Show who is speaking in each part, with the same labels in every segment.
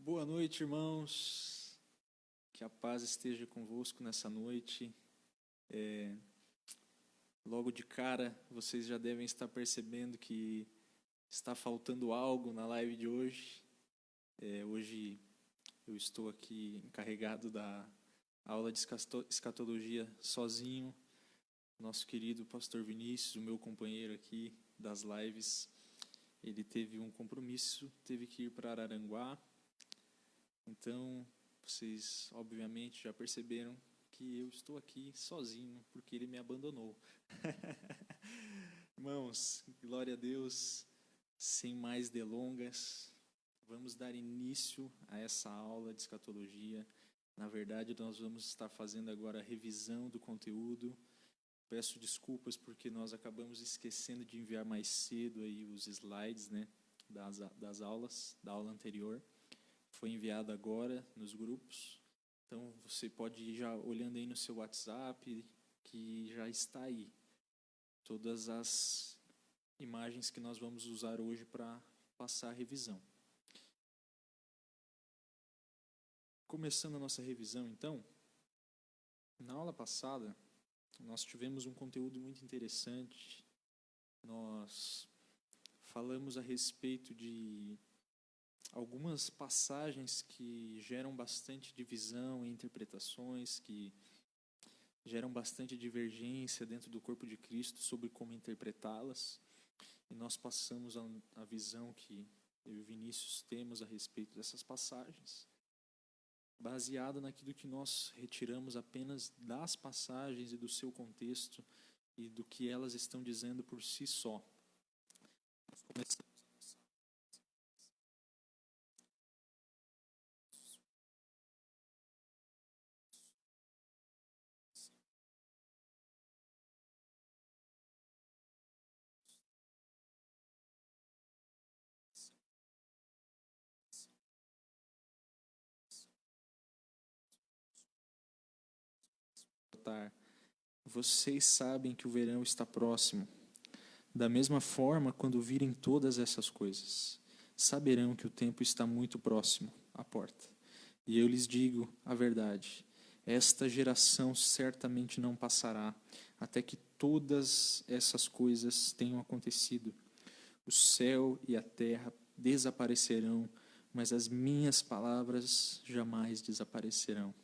Speaker 1: Boa noite, irmãos. Que a paz esteja convosco nessa noite. Logo de cara, vocês já devem estar percebendo que está faltando algo na live de hoje. Hoje eu estou aqui encarregado da aula de escatologia sozinho. Nosso querido pastor Vinícius, o meu companheiro aqui das lives, ele teve um compromisso, teve que ir para Araranguá. Então, vocês obviamente já perceberam que eu estou aqui sozinho, porque ele me abandonou. Irmãos, glória a Deus, sem mais delongas, vamos dar início a essa aula de escatologia. Na verdade, nós vamos estar fazendo agora a revisão do conteúdo. Peço desculpas porque nós acabamos esquecendo de enviar mais cedo aí os slides, né, das aulas, da aula anterior. Foi enviado agora nos grupos, então você pode ir já olhando aí no seu WhatsApp, que já está aí todas as imagens que nós vamos usar hoje para passar a revisão. Começando a nossa revisão, então, na aula passada, nós tivemos um conteúdo muito interessante. Nós falamos a respeito de algumas passagens que geram bastante divisão e interpretações, que geram bastante divergência dentro do corpo de Cristo sobre como interpretá-las. E nós passamos a visão que eu e o Vinícius temos a respeito dessas passagens, baseado naquilo que nós retiramos apenas das passagens e do seu contexto e do que elas estão dizendo por si só. Nós começamos a tratar. Vocês sabem que o verão está próximo. Da mesma forma, quando virem todas essas coisas, saberão que o tempo está muito próximo à porta. E eu lhes digo a verdade: esta geração certamente não passará até que todas essas coisas tenham acontecido. O céu e a terra desaparecerão, mas as minhas palavras jamais desaparecerão.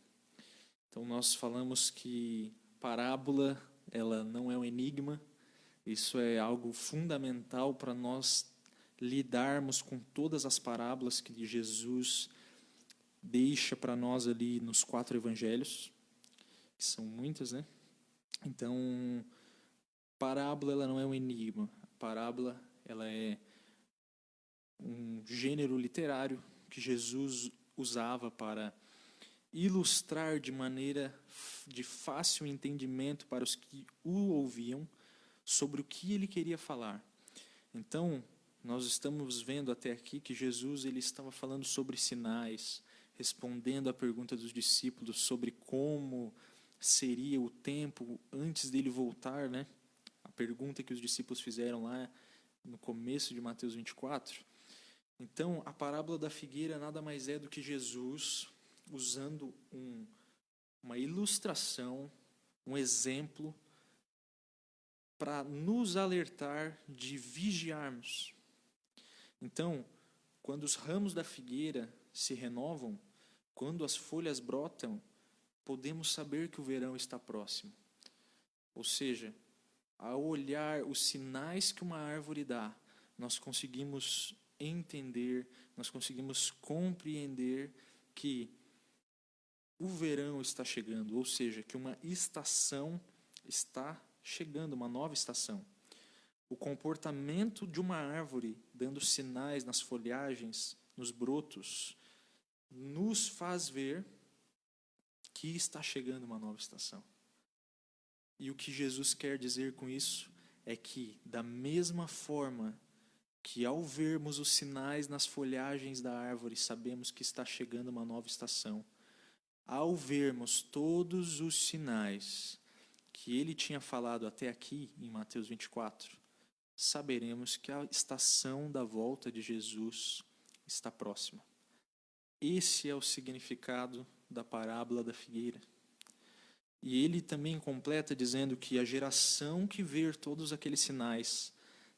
Speaker 1: Então nós falamos que parábola, ela não é um enigma. Isso é algo fundamental para nós lidarmos com todas as parábolas que Jesus deixa para nós ali nos 4 evangelhos, que são muitas, né? Então, parábola ela não é um enigma. A parábola ela é um gênero literário que Jesus usava para ilustrar de maneira de fácil entendimento para os que o ouviam sobre o que ele queria falar. Então, nós estamos vendo até aqui que Jesus ele estava falando sobre sinais, respondendo à pergunta dos discípulos sobre como seria o tempo antes dele voltar, né? A pergunta que os discípulos fizeram lá no começo de Mateus 24. Então, a parábola da figueira nada mais é do que Jesus usando uma ilustração, um exemplo, para nos alertar de vigiarmos. Então, quando os ramos da figueira se renovam, quando as folhas brotam, podemos saber que o verão está próximo. Ou seja, ao olhar os sinais que uma árvore dá, nós conseguimos entender, nós conseguimos compreender que o verão está chegando, ou seja, que uma estação está chegando, uma nova estação. O comportamento de uma árvore, dando sinais nas folhagens, nos brotos, nos faz ver que está chegando uma nova estação. E o que Jesus quer dizer com isso é que, da mesma forma que ao vermos os sinais nas folhagens da árvore, sabemos que está chegando uma nova estação, ao vermos todos os sinais que ele tinha falado até aqui, em Mateus 24, saberemos que a estação da volta de Jesus está próxima. Esse é o significado da parábola da figueira. E ele também completa dizendo que a geração que ver todos aqueles sinais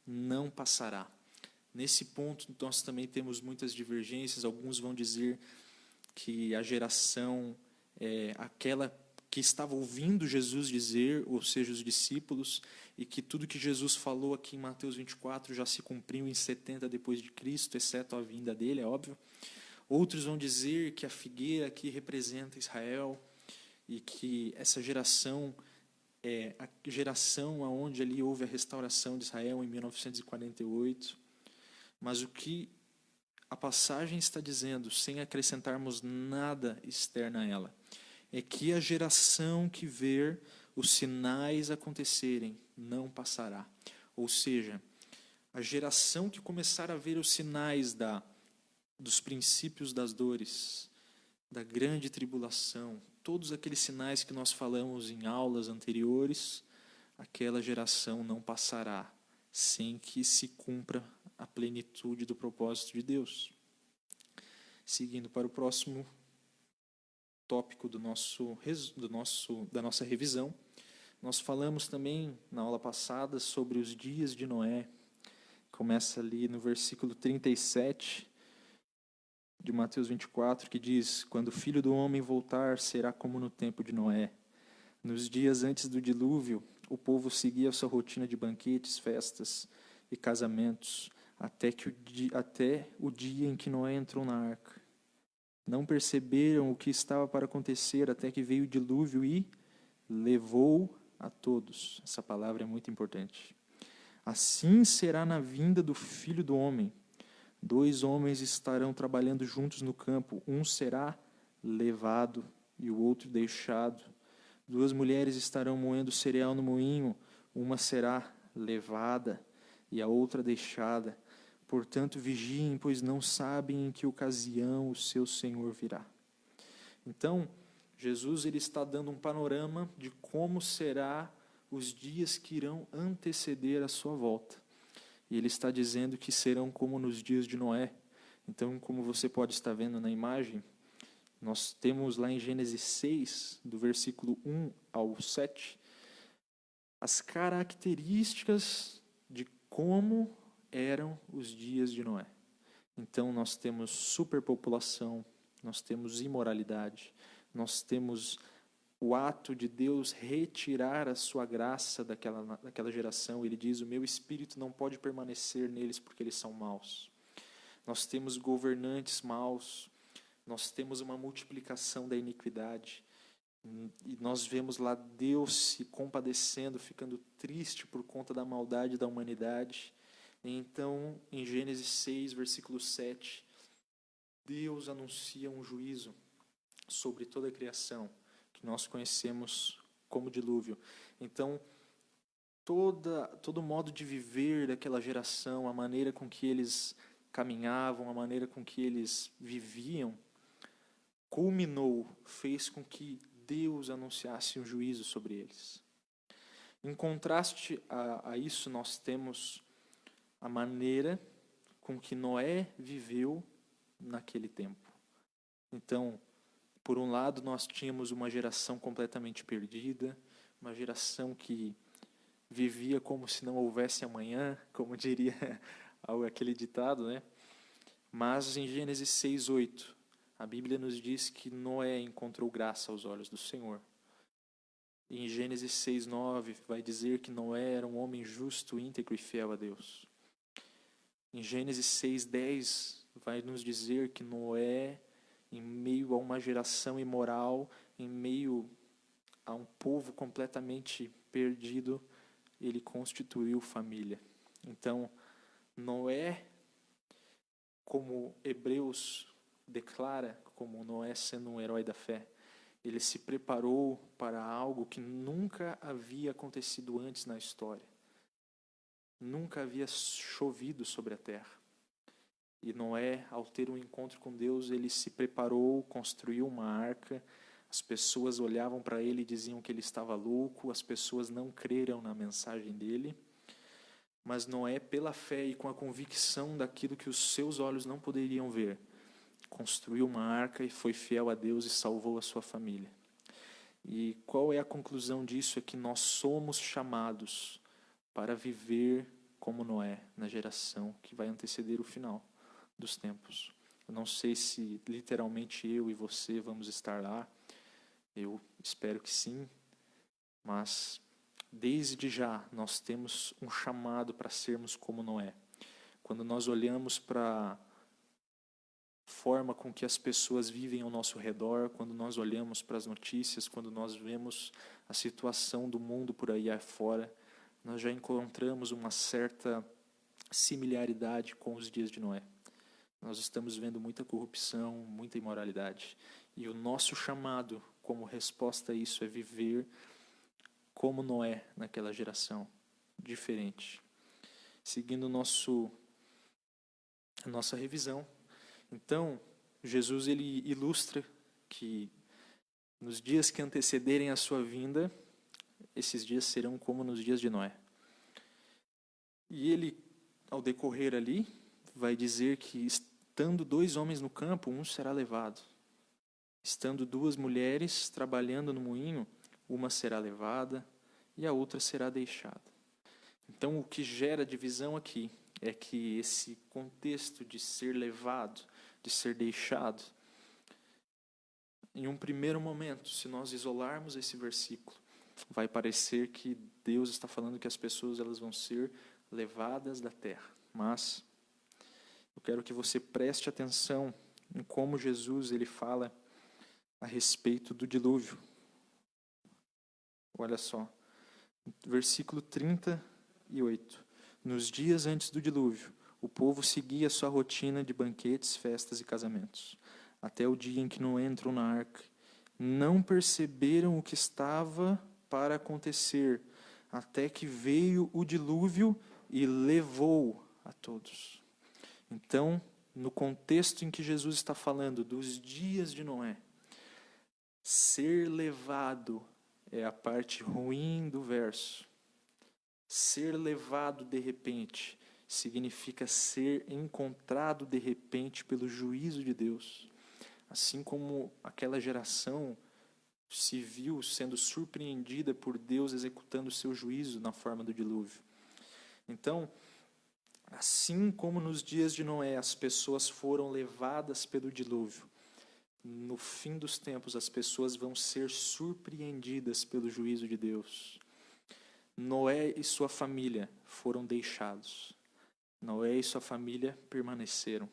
Speaker 1: não passará. Nesse ponto, nós também temos muitas divergências. Alguns vão dizer que a geração é aquela que estava ouvindo Jesus dizer, ou seja, os discípulos, e que tudo que Jesus falou aqui em Mateus 24 já se cumpriu em 70 depois de Cristo, exceto a vinda dele, é óbvio. Outros vão dizer que a figueira aqui representa Israel e que essa geração é a geração onde ali houve a restauração de Israel em 1948. Mas o que a passagem está dizendo, sem acrescentarmos nada externo a ela, é que a geração que ver os sinais acontecerem não passará. Ou seja, a geração que começar a ver os sinais dos princípios das dores, da grande tribulação, todos aqueles sinais que nós falamos em aulas anteriores, aquela geração não passará sem que se cumpra a plenitude do propósito de Deus. Seguindo para o próximo tópico da nossa revisão, nós falamos também na aula passada sobre os dias de Noé. Começa ali no versículo 37 de Mateus 24, que diz: quando o Filho do Homem voltar, será como no tempo de Noé. Nos dias antes do dilúvio, o povo seguia a sua rotina de banquetes, festas e casamentos, até o dia em que Noé entrou na arca. Não perceberam o que estava para acontecer até que veio o dilúvio e levou a todos. Essa palavra é muito importante. Assim será na vinda do Filho do Homem. 2 homens estarão trabalhando juntos no campo. Um será levado e o outro deixado. 2 mulheres estarão moendo cereal no moinho. Uma será levada e a outra deixada. Portanto, vigiem, pois não sabem em que ocasião o seu Senhor virá. Então, Jesus ele está dando um panorama de como será os dias que irão anteceder a sua volta. E ele está dizendo que serão como nos dias de Noé. Então, como você pode estar vendo na imagem, nós temos lá em Gênesis 6, do versículo 1 ao 7, as características de como eram os dias de Noé. Então, nós temos superpopulação, nós temos imoralidade, nós temos o ato de Deus retirar a sua graça daquela geração. Ele diz: o meu espírito não pode permanecer neles porque eles são maus. Nós temos governantes maus, nós temos uma multiplicação da iniquidade, e nós vemos lá Deus se compadecendo, ficando triste por conta da maldade da humanidade. Então, em Gênesis 6, versículo 7, Deus anuncia um juízo sobre toda a criação, que nós conhecemos como dilúvio. Então, todo o modo de viver daquela geração, a maneira com que eles caminhavam, a maneira com que eles viviam, culminou, fez com que Deus anunciasse um juízo sobre eles. Em contraste a isso, nós temos a maneira com que Noé viveu naquele tempo. Então, por um lado, nós tínhamos uma geração completamente perdida, uma geração que vivia como se não houvesse amanhã, como diria aquele ditado, né? Mas em Gênesis 6:8, a Bíblia nos diz que Noé encontrou graça aos olhos do Senhor. E em Gênesis 6:9 vai dizer que Noé era um homem justo, íntegro e fiel a Deus. Em Gênesis 6:10 vai nos dizer que Noé, em meio a uma geração imoral, em meio a um povo completamente perdido, ele constituiu família. Então, Noé, como Hebreus declara, como Noé sendo um herói da fé, ele se preparou para algo que nunca havia acontecido antes na história. Nunca havia chovido sobre a terra. E Noé, ao ter um encontro com Deus, ele se preparou, construiu uma arca. As pessoas olhavam para ele e diziam que ele estava louco. As pessoas não creram na mensagem dele. Mas Noé, pela fé e com a convicção daquilo que os seus olhos não poderiam ver, construiu uma arca e foi fiel a Deus e salvou a sua família. E qual é a conclusão disso? É que nós somos chamados para viver como Noé, na geração que vai anteceder o final dos tempos. Eu não sei se literalmente eu e você vamos estar lá, eu espero que sim, mas desde já nós temos um chamado para sermos como Noé. Quando nós olhamos para a forma com que as pessoas vivem ao nosso redor, quando nós olhamos para as notícias, quando nós vemos a situação do mundo por aí afora, nós já encontramos uma certa similaridade com os dias de Noé. Nós estamos vendo muita corrupção, muita imoralidade. E o nosso chamado, como resposta a isso, é viver como Noé naquela geração, diferente. Seguindo a nossa revisão. Então, Jesus ele ilustra que nos dias que antecederem a sua vinda, esses dias serão como nos dias de Noé. E ele, ao decorrer ali, vai dizer que estando 2 homens no campo, um será levado. Estando 2 mulheres trabalhando no moinho, uma será levada e a outra será deixada. Então, o que gera divisão aqui é que esse contexto de ser levado, de ser deixado, em um primeiro momento, se nós isolarmos esse versículo, vai parecer que Deus está falando que as pessoas elas vão ser levadas da terra. Mas eu quero que você preste atenção em como Jesus ele fala a respeito do dilúvio. Olha só, versículo 38. Nos dias antes do dilúvio, o povo seguia sua rotina de banquetes, festas e casamentos, até o dia em que Noé entrou na arca. Não perceberam o que estava para acontecer, até que veio o dilúvio e levou a todos. Então, no contexto em que Jesus está falando dos dias de Noé, ser levado é a parte ruim do verso. Ser levado de repente significa ser encontrado de repente pelo juízo de Deus. Assim como aquela geração se viu sendo surpreendida por Deus executando o seu juízo na forma do dilúvio. Então, assim como nos dias de Noé as pessoas foram levadas pelo dilúvio, no fim dos tempos as pessoas vão ser surpreendidas pelo juízo de Deus. Noé e sua família foram deixados. Noé e sua família permaneceram.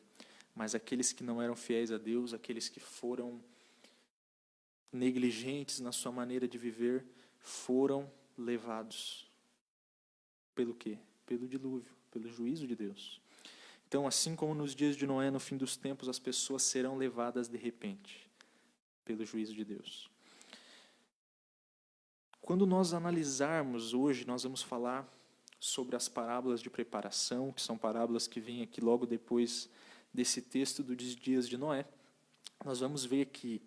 Speaker 1: Mas aqueles que não eram fiéis a Deus, aqueles que foram negligentes na sua maneira de viver, foram levados. Pelo quê? Pelo dilúvio, pelo juízo de Deus. Então, assim como nos dias de Noé, no fim dos tempos, as pessoas serão levadas de repente, pelo juízo de Deus. Quando nós analisarmos hoje, nós vamos falar sobre as parábolas de preparação, que são parábolas que vêm aqui logo depois desse texto dos dias de Noé. Nós vamos ver que,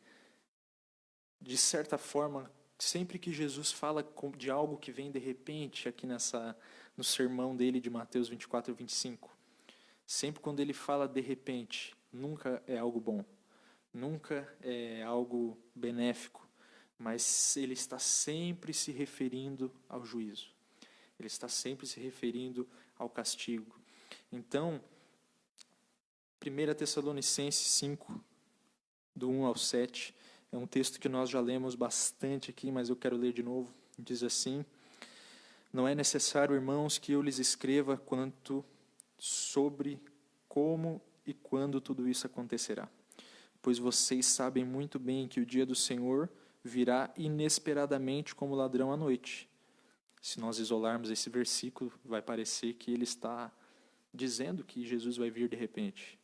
Speaker 1: de certa forma, sempre que Jesus fala de algo que vem de repente, aqui no sermão dele de Mateus 24 e 25, sempre quando ele fala de repente, nunca é algo bom, nunca é algo benéfico, mas ele está sempre se referindo ao juízo. Ele está sempre se referindo ao castigo. Então, 1 Tessalonicenses 5, do 1 ao 7, é um texto que nós já lemos bastante aqui, mas eu quero ler de novo. Diz assim: não é necessário, irmãos, que eu lhes escreva quanto sobre como e quando tudo isso acontecerá, pois vocês sabem muito bem que o dia do Senhor virá inesperadamente como ladrão à noite. Se nós isolarmos esse versículo, vai parecer que ele está dizendo que Jesus vai vir de repente.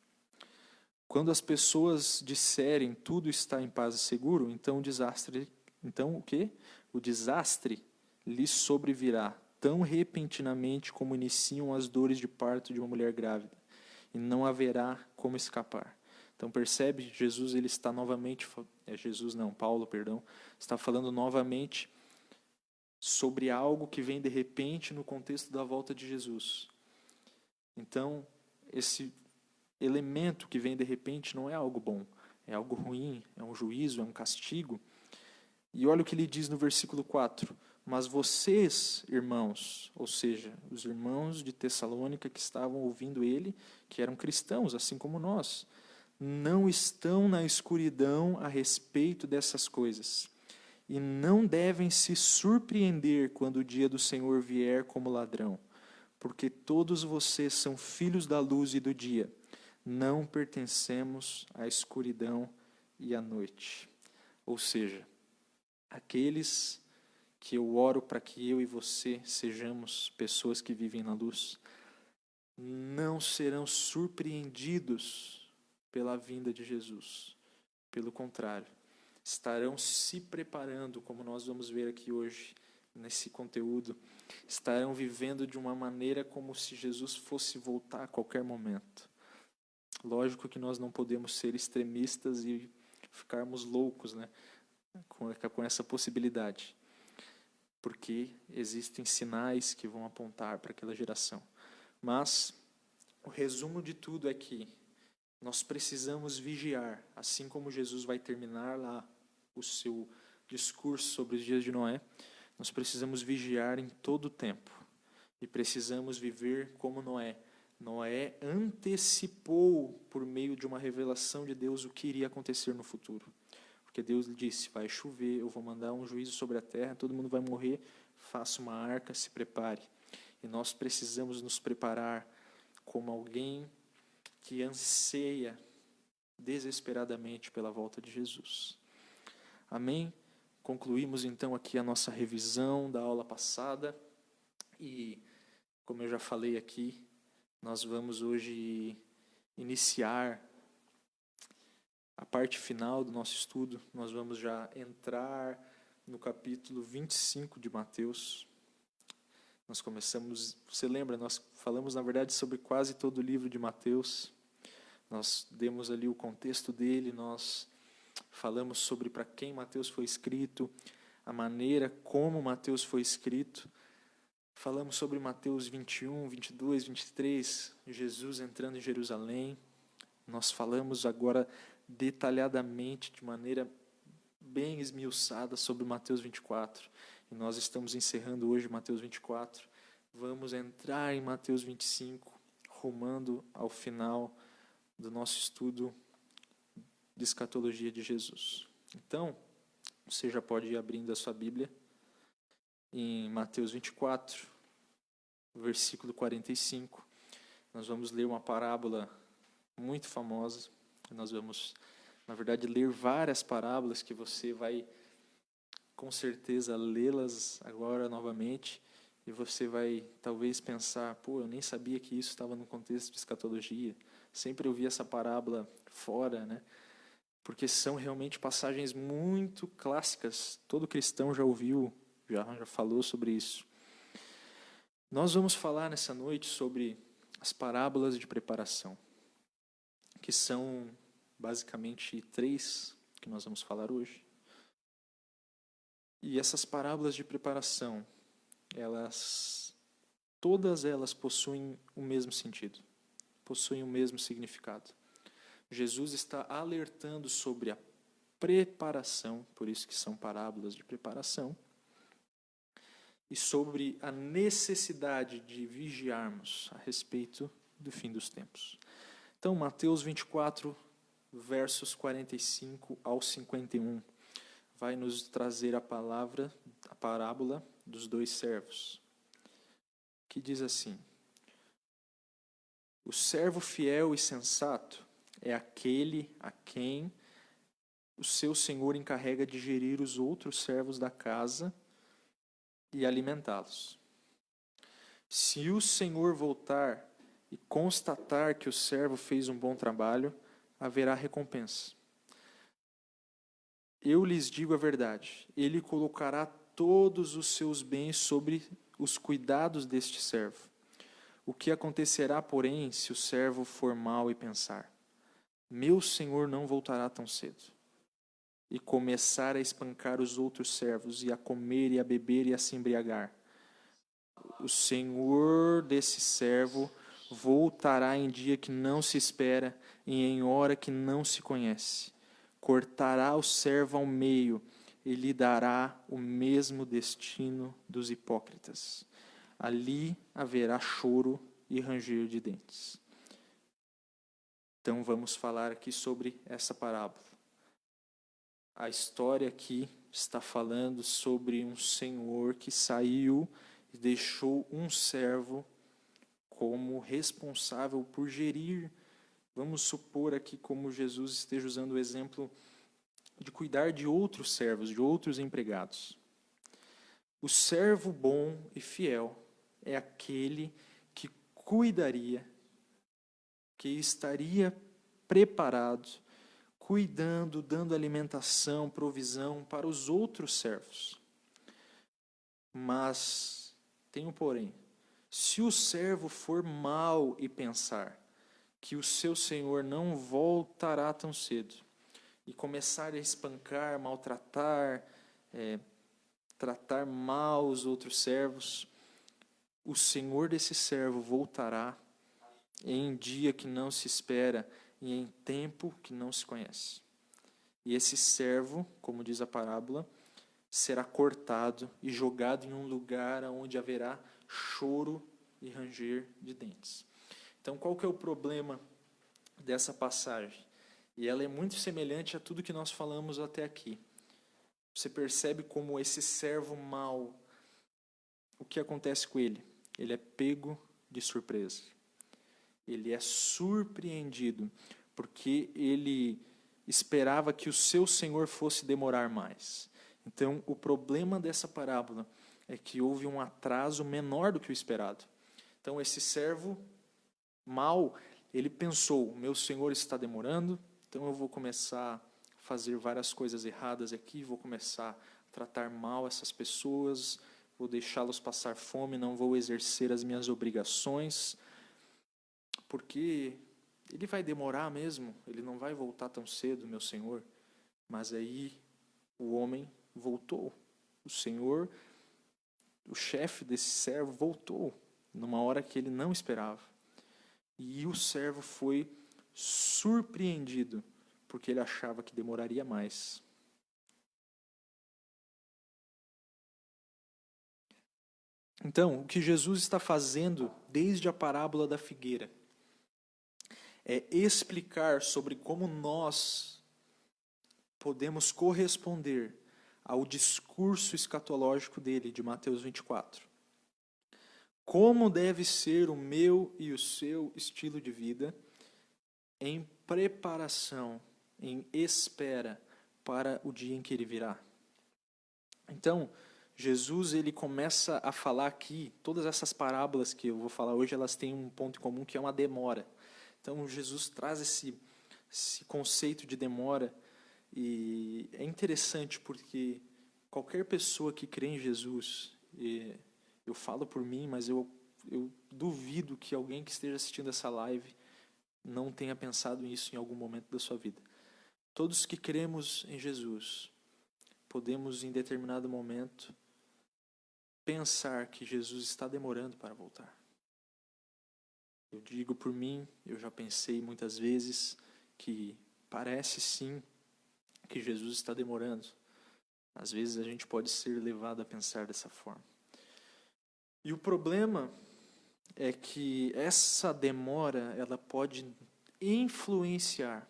Speaker 1: Quando as pessoas disserem tudo está em paz e seguro, então o quê? O desastre lhes sobrevirá tão repentinamente como iniciam as dores de parto de uma mulher grávida, e não haverá como escapar. Então percebe, Jesus ele está novamente, Paulo, está falando novamente sobre algo que vem de repente no contexto da volta de Jesus. Então, esse elemento que vem de repente não é algo bom, é algo ruim, é um juízo, é um castigo. E olha o que ele diz no versículo 4: mas vocês, irmãos, ou seja, os irmãos de Tessalônica que estavam ouvindo ele, que eram cristãos, assim como nós, não estão na escuridão a respeito dessas coisas, e não devem se surpreender quando o dia do Senhor vier como ladrão, porque todos vocês são filhos da luz e do dia, não pertencemos à escuridão e à noite. Ou seja, aqueles que eu oro para que eu e você sejamos pessoas que vivem na luz, não serão surpreendidos pela vinda de Jesus. Pelo contrário, estarão se preparando, como nós vamos ver aqui hoje, nesse conteúdo, estarão vivendo de uma maneira como se Jesus fosse voltar a qualquer momento. Lógico que nós não podemos ser extremistas e ficarmos loucos, né, com essa possibilidade, porque existem sinais que vão apontar para aquela geração. Mas o resumo de tudo é que nós precisamos vigiar, assim como Jesus vai terminar lá o seu discurso sobre os dias de Noé, nós precisamos vigiar em todo o tempo e precisamos viver como Noé. Noé antecipou, por meio de uma revelação de Deus, o que iria acontecer no futuro. Porque Deus lhe disse, vai chover, eu vou mandar um juízo sobre a terra, todo mundo vai morrer, faça uma arca, se prepare. E nós precisamos nos preparar como alguém que anseia desesperadamente pela volta de Jesus. Amém? Concluímos então aqui a nossa revisão da aula passada e, como eu já falei aqui, nós vamos hoje iniciar a parte final do nosso estudo. Nós vamos já entrar no capítulo 25 de Mateus. Nós começamos, você lembra, nós falamos na verdade sobre quase todo o livro de Mateus. Nós demos ali o contexto dele, nós falamos sobre para quem Mateus foi escrito, a maneira como Mateus foi escrito. Falamos sobre Mateus 21, 22, 23, Jesus entrando em Jerusalém. Nós falamos agora detalhadamente, de maneira bem esmiuçada, sobre Mateus 24. E nós estamos encerrando hoje Mateus 24. Vamos entrar em Mateus 25, rumando ao final do nosso estudo de escatologia de Jesus. Então, você já pode ir abrindo a sua Bíblia em Mateus 24, versículo 45. Nós vamos ler uma parábola muito famosa. Nós vamos, na verdade, ler várias parábolas que você vai, com certeza, lê-las agora novamente. E você vai, talvez, pensar, pô, eu nem sabia que isso estava no contexto de escatologia. Sempre eu vi essa parábola fora, né? Porque são realmente passagens muito clássicas. Todo cristão já ouviu, já falou sobre isso. Nós vamos falar nessa noite sobre as parábolas de preparação, que são basicamente 3 que nós vamos falar hoje. E essas parábolas de preparação, todas elas possuem o mesmo sentido, possuem o mesmo significado. Jesus está alertando sobre a preparação, por isso que são parábolas de preparação, e sobre a necessidade de vigiarmos a respeito do fim dos tempos. Então, Mateus 24, versos 45 ao 51, vai nos trazer a parábola dos 2 servos, que diz assim: o servo fiel e sensato é aquele a quem o seu senhor encarrega de gerir os outros servos da casa e alimentá-los. Se o senhor voltar e constatar que o servo fez um bom trabalho, haverá recompensa. Eu lhes digo a verdade, ele colocará todos os seus bens sobre os cuidados deste servo. O que acontecerá, porém, se o servo for mau e pensar: meu senhor não voltará tão cedo, e começar a espancar os outros servos, e a comer e a beber e a se embriagar? O senhor desse servo voltará em dia que não se espera e em hora que não se conhece. Cortará o servo ao meio e lhe dará o mesmo destino dos hipócritas. Ali haverá choro e ranger de dentes. Então vamos falar aqui sobre essa parábola. A história aqui está falando sobre um senhor que saiu e deixou um servo como responsável por gerir. Vamos supor aqui como Jesus esteja usando o exemplo de cuidar de outros servos, de outros empregados. O servo bom e fiel é aquele que cuidaria, que estaria preparado, cuidando, dando alimentação, provisão para os outros servos. Mas tem um porém. Se o servo for mau e pensar que o seu senhor não voltará tão cedo e começar a espancar, maltratar, tratar mal os outros servos, o senhor desse servo voltará em dia que não se espera e em tempo que não se conhece. E esse servo, como diz a parábola, será cortado e jogado em um lugar onde haverá choro e ranger de dentes. Então, qual que é o problema dessa passagem? E ela é muito semelhante a tudo que nós falamos até aqui. Você percebe como esse servo mau, o que acontece com ele? Ele é pego de surpresa. Ele é surpreendido, porque ele esperava que o seu senhor fosse demorar mais. Então, o problema dessa parábola é que houve um atraso menor do que o esperado. Então, esse servo mau, ele pensou, meu senhor está demorando, então eu vou começar a fazer várias coisas erradas aqui, vou começar a tratar mal essas pessoas, vou deixá-los passar fome, não vou exercer as minhas obrigações, porque ele vai demorar mesmo, ele não vai voltar tão cedo, meu senhor. Mas aí o homem voltou. O senhor, o chefe desse servo, voltou numa hora que ele não esperava. E o servo foi surpreendido, porque ele achava que demoraria mais. Então, o que Jesus está fazendo desde a parábola da figueira é explicar sobre como nós podemos corresponder ao discurso escatológico dele, de Mateus 24. Como deve ser o meu e o seu estilo de vida em preparação, em espera para o dia em que ele virá. Então, Jesus ele começa a falar aqui, todas essas parábolas que eu vou falar hoje, elas têm um ponto em comum que é uma demora. Então, Jesus traz esse conceito de demora, e é interessante porque qualquer pessoa que crê em Jesus, eu falo por mim, mas eu duvido que alguém que esteja assistindo essa live não tenha pensado nisso em algum momento da sua vida. Todos que cremos em Jesus, podemos em determinado momento pensar que Jesus está demorando para voltar. Eu digo por mim, eu já pensei muitas vezes que parece sim que Jesus está demorando. Às vezes a gente pode ser levado a pensar dessa forma. E o problema é que essa demora, ela pode influenciar,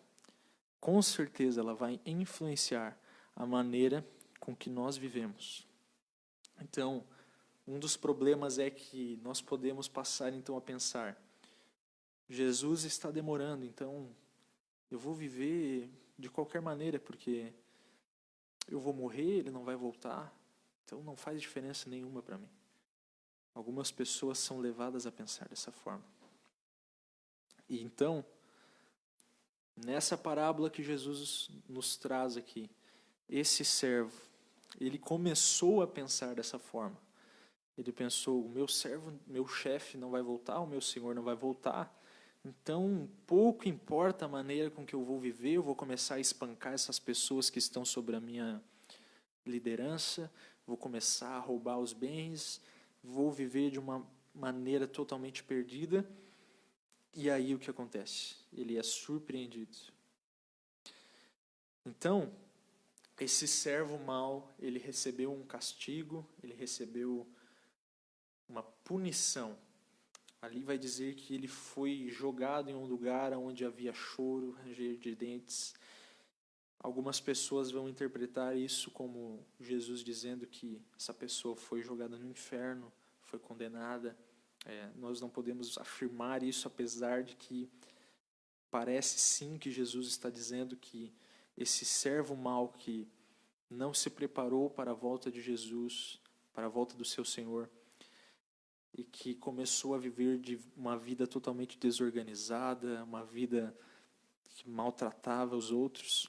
Speaker 1: com certeza ela vai influenciar a maneira com que nós vivemos. Então, um dos problemas é que nós podemos passar então a pensar, Jesus está demorando, então eu vou viver de qualquer maneira, porque eu vou morrer, ele não vai voltar, então não faz diferença nenhuma para mim. Algumas pessoas são levadas a pensar dessa forma. E então, nessa parábola que Jesus nos traz aqui, esse servo, ele começou a pensar dessa forma. Ele pensou, o meu servo, meu chefe não vai voltar, o meu senhor não vai voltar, então pouco importa a maneira com que eu vou viver, eu vou começar a espancar essas pessoas que estão sobre a minha liderança, vou começar a roubar os bens, vou viver de uma maneira totalmente perdida, E aí o que acontece? Ele é surpreendido. Então, esse servo mau, ele recebeu um castigo, ele recebeu uma punição. Ali vai dizer que ele foi jogado em um lugar onde havia choro, ranger de dentes. Algumas pessoas vão interpretar isso como Jesus dizendo que essa pessoa foi jogada no inferno, foi condenada. Nós não podemos afirmar isso, apesar de que parece sim que Jesus está dizendo que esse servo mau que não se preparou para a volta de Jesus, para a volta do seu Senhor, e que começou a viver de uma vida totalmente desorganizada, uma vida que maltratava os outros.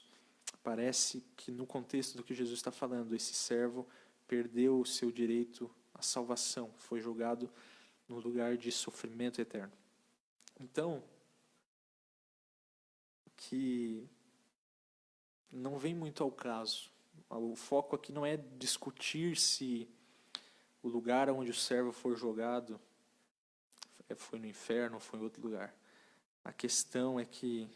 Speaker 1: Parece que no contexto do que Jesus está falando, esse servo perdeu o seu direito à salvação, foi jogado no lugar de sofrimento eterno. Então, que não vem muito ao caso. O foco aqui não é discutir se o lugar onde o servo for jogado foi no inferno ou foi em outro lugar. A questão é que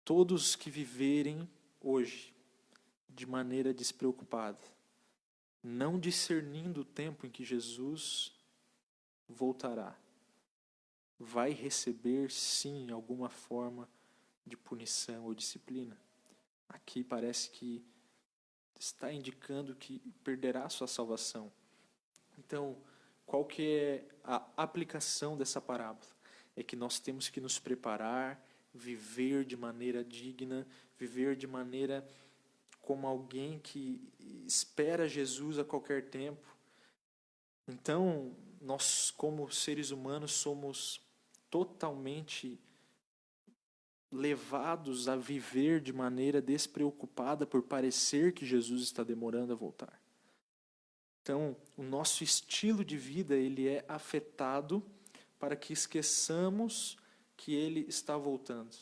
Speaker 1: todos que viverem hoje de maneira despreocupada, não discernindo o tempo em que Jesus voltará, vai receber sim alguma forma de punição ou disciplina. Aqui parece que está indicando que perderá a sua salvação. Então, qual que é a aplicação dessa parábola? É que nós temos que nos preparar, viver de maneira digna, viver de maneira como alguém que espera Jesus a qualquer tempo. Então, nós como seres humanos somos totalmente levados a viver de maneira despreocupada por parecer que Jesus está demorando a voltar. Então, o nosso estilo de vida ele é afetado para que esqueçamos que ele está voltando.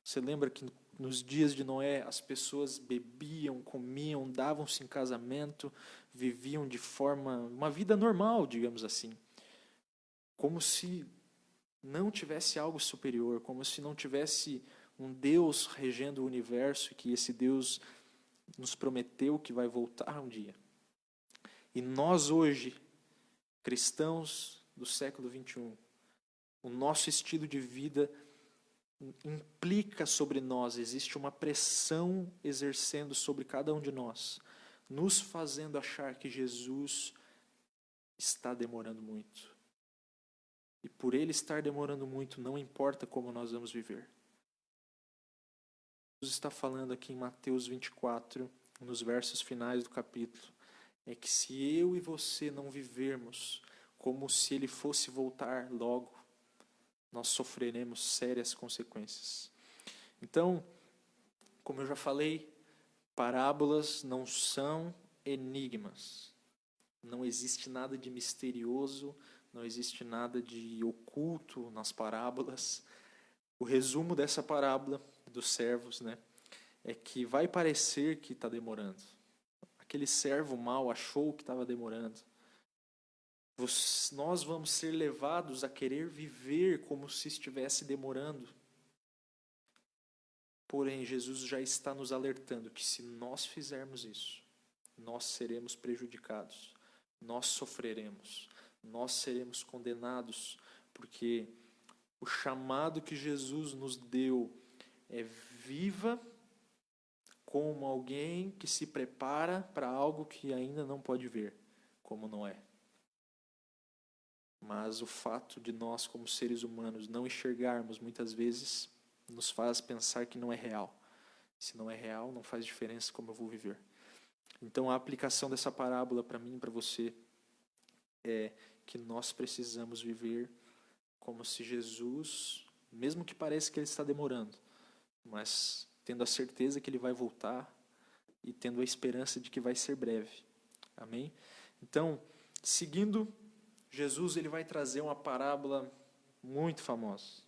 Speaker 1: Você lembra que nos dias de Noé as pessoas bebiam, comiam, davam-se em casamento, viviam de forma, uma vida normal, digamos assim, como se não tivesse algo superior, como se não tivesse um Deus regendo o universo e que esse Deus nos prometeu que vai voltar um dia. E nós hoje, cristãos do século XXI, o nosso estilo de vida implica sobre nós, existe uma pressão exercendo sobre cada um de nós, nos fazendo achar que Jesus está demorando muito. E por ele estar demorando muito, não importa como nós vamos viver. Jesus está falando aqui em Mateus 24, nos versos finais do capítulo, é que se eu e você não vivermos como se ele fosse voltar logo, nós sofreremos sérias consequências. Então, como eu já falei, parábolas não são enigmas. Não existe nada de misterioso, não existe nada de oculto nas parábolas. O resumo dessa parábola dos servos, é que vai parecer que está demorando. Aquele servo mau achou que estava demorando. Nós vamos ser levados a querer viver como se estivesse demorando. Porém, Jesus já está nos alertando que se nós fizermos isso, nós seremos prejudicados, nós sofreremos, nós seremos condenados, porque o chamado que Jesus nos deu é viva como alguém que se prepara para algo que ainda não pode ver, como Noé. Mas o fato de nós, como seres humanos, não enxergarmos muitas vezes, nos faz pensar que não é real. Se não é real, não faz diferença como eu vou viver. Então, a aplicação dessa parábola para mim e para você é que nós precisamos viver como se Jesus, mesmo que pareça que ele está demorando, mas tendo a certeza que ele vai voltar e tendo a esperança de que vai ser breve. Amém? Então, seguindo, Jesus ele vai trazer uma parábola muito famosa.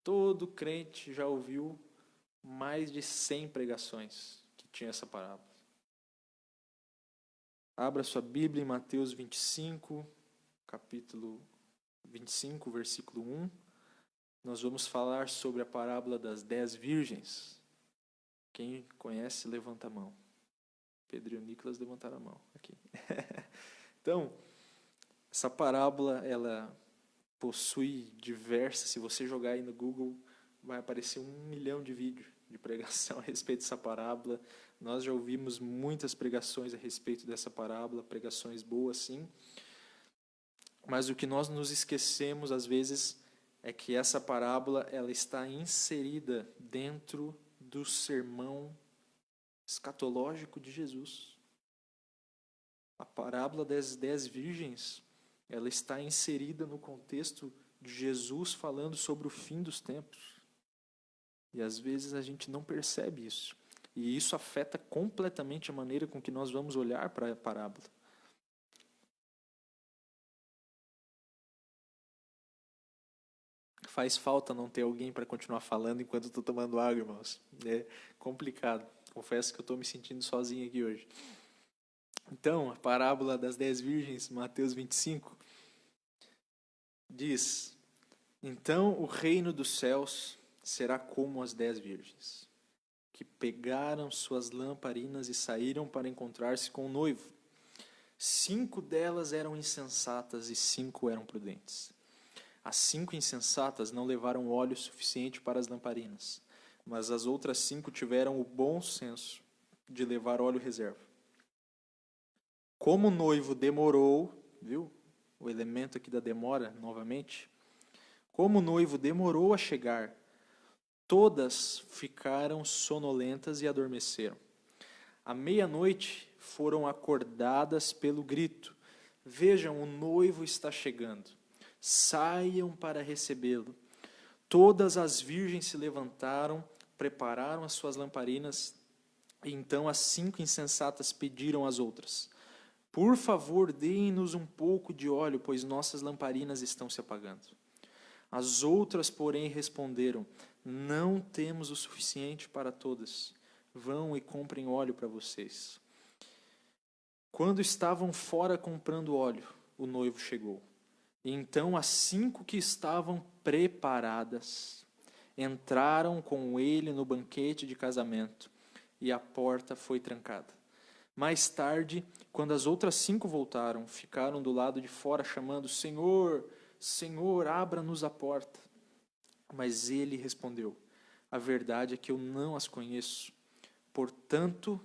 Speaker 1: Todo crente já ouviu mais de 100 pregações que tinha essa parábola. Abra sua Bíblia em Mateus 25, capítulo 25, versículo 1, nós vamos falar sobre a parábola das 10 virgens. Quem conhece, levanta a mão. Pedro e o Nicolas levantaram a mão aqui. Então, essa parábola, ela possui diversas, se você jogar aí no Google, vai aparecer 1 milhão de vídeos de pregação a respeito dessa parábola. Nós já ouvimos muitas pregações a respeito dessa parábola, pregações boas, sim. Mas o que nós nos esquecemos, às vezes, é que essa parábola ela está inserida dentro do sermão escatológico de Jesus. A parábola das 10 virgens, ela está inserida no contexto de Jesus falando sobre o fim dos tempos. E às vezes a gente não percebe isso. E isso afeta completamente a maneira com que nós vamos olhar para a parábola. Faz falta não ter alguém para continuar falando enquanto eu estou tomando água, irmãos. É complicado. Confesso que eu estou me sentindo sozinho aqui hoje. Então, a parábola das 10 virgens, Mateus 25, diz: então o reino dos céus será como as 10 virgens, que pegaram suas lamparinas e saíram para encontrar-se com o noivo. 5 delas eram insensatas e 5 eram prudentes. As 5 insensatas não levaram óleo suficiente para as lamparinas, mas as outras 5 tiveram o bom senso de levar óleo reserva. Como o noivo demorou, viu? O elemento aqui da demora, novamente. Como o noivo demorou a chegar, todas ficaram sonolentas e adormeceram. À meia-noite foram acordadas pelo grito: vejam, o noivo está chegando. Saiam para recebê-lo. Todas as virgens se levantaram, prepararam as suas lamparinas, e então as 5 insensatas pediram às outras: por favor, deem-nos um pouco de óleo, pois nossas lamparinas estão se apagando. As outras, porém, responderam: não temos o suficiente para todas. Vão e comprem óleo para vocês. Quando estavam fora comprando óleo, o noivo chegou. E então as 5 que estavam preparadas entraram com ele no banquete de casamento, e a porta foi trancada. Mais tarde, quando as outras 5 voltaram, ficaram do lado de fora chamando: Senhor, Senhor, abra-nos a porta. Mas ele respondeu: a verdade é que eu não as conheço. Portanto,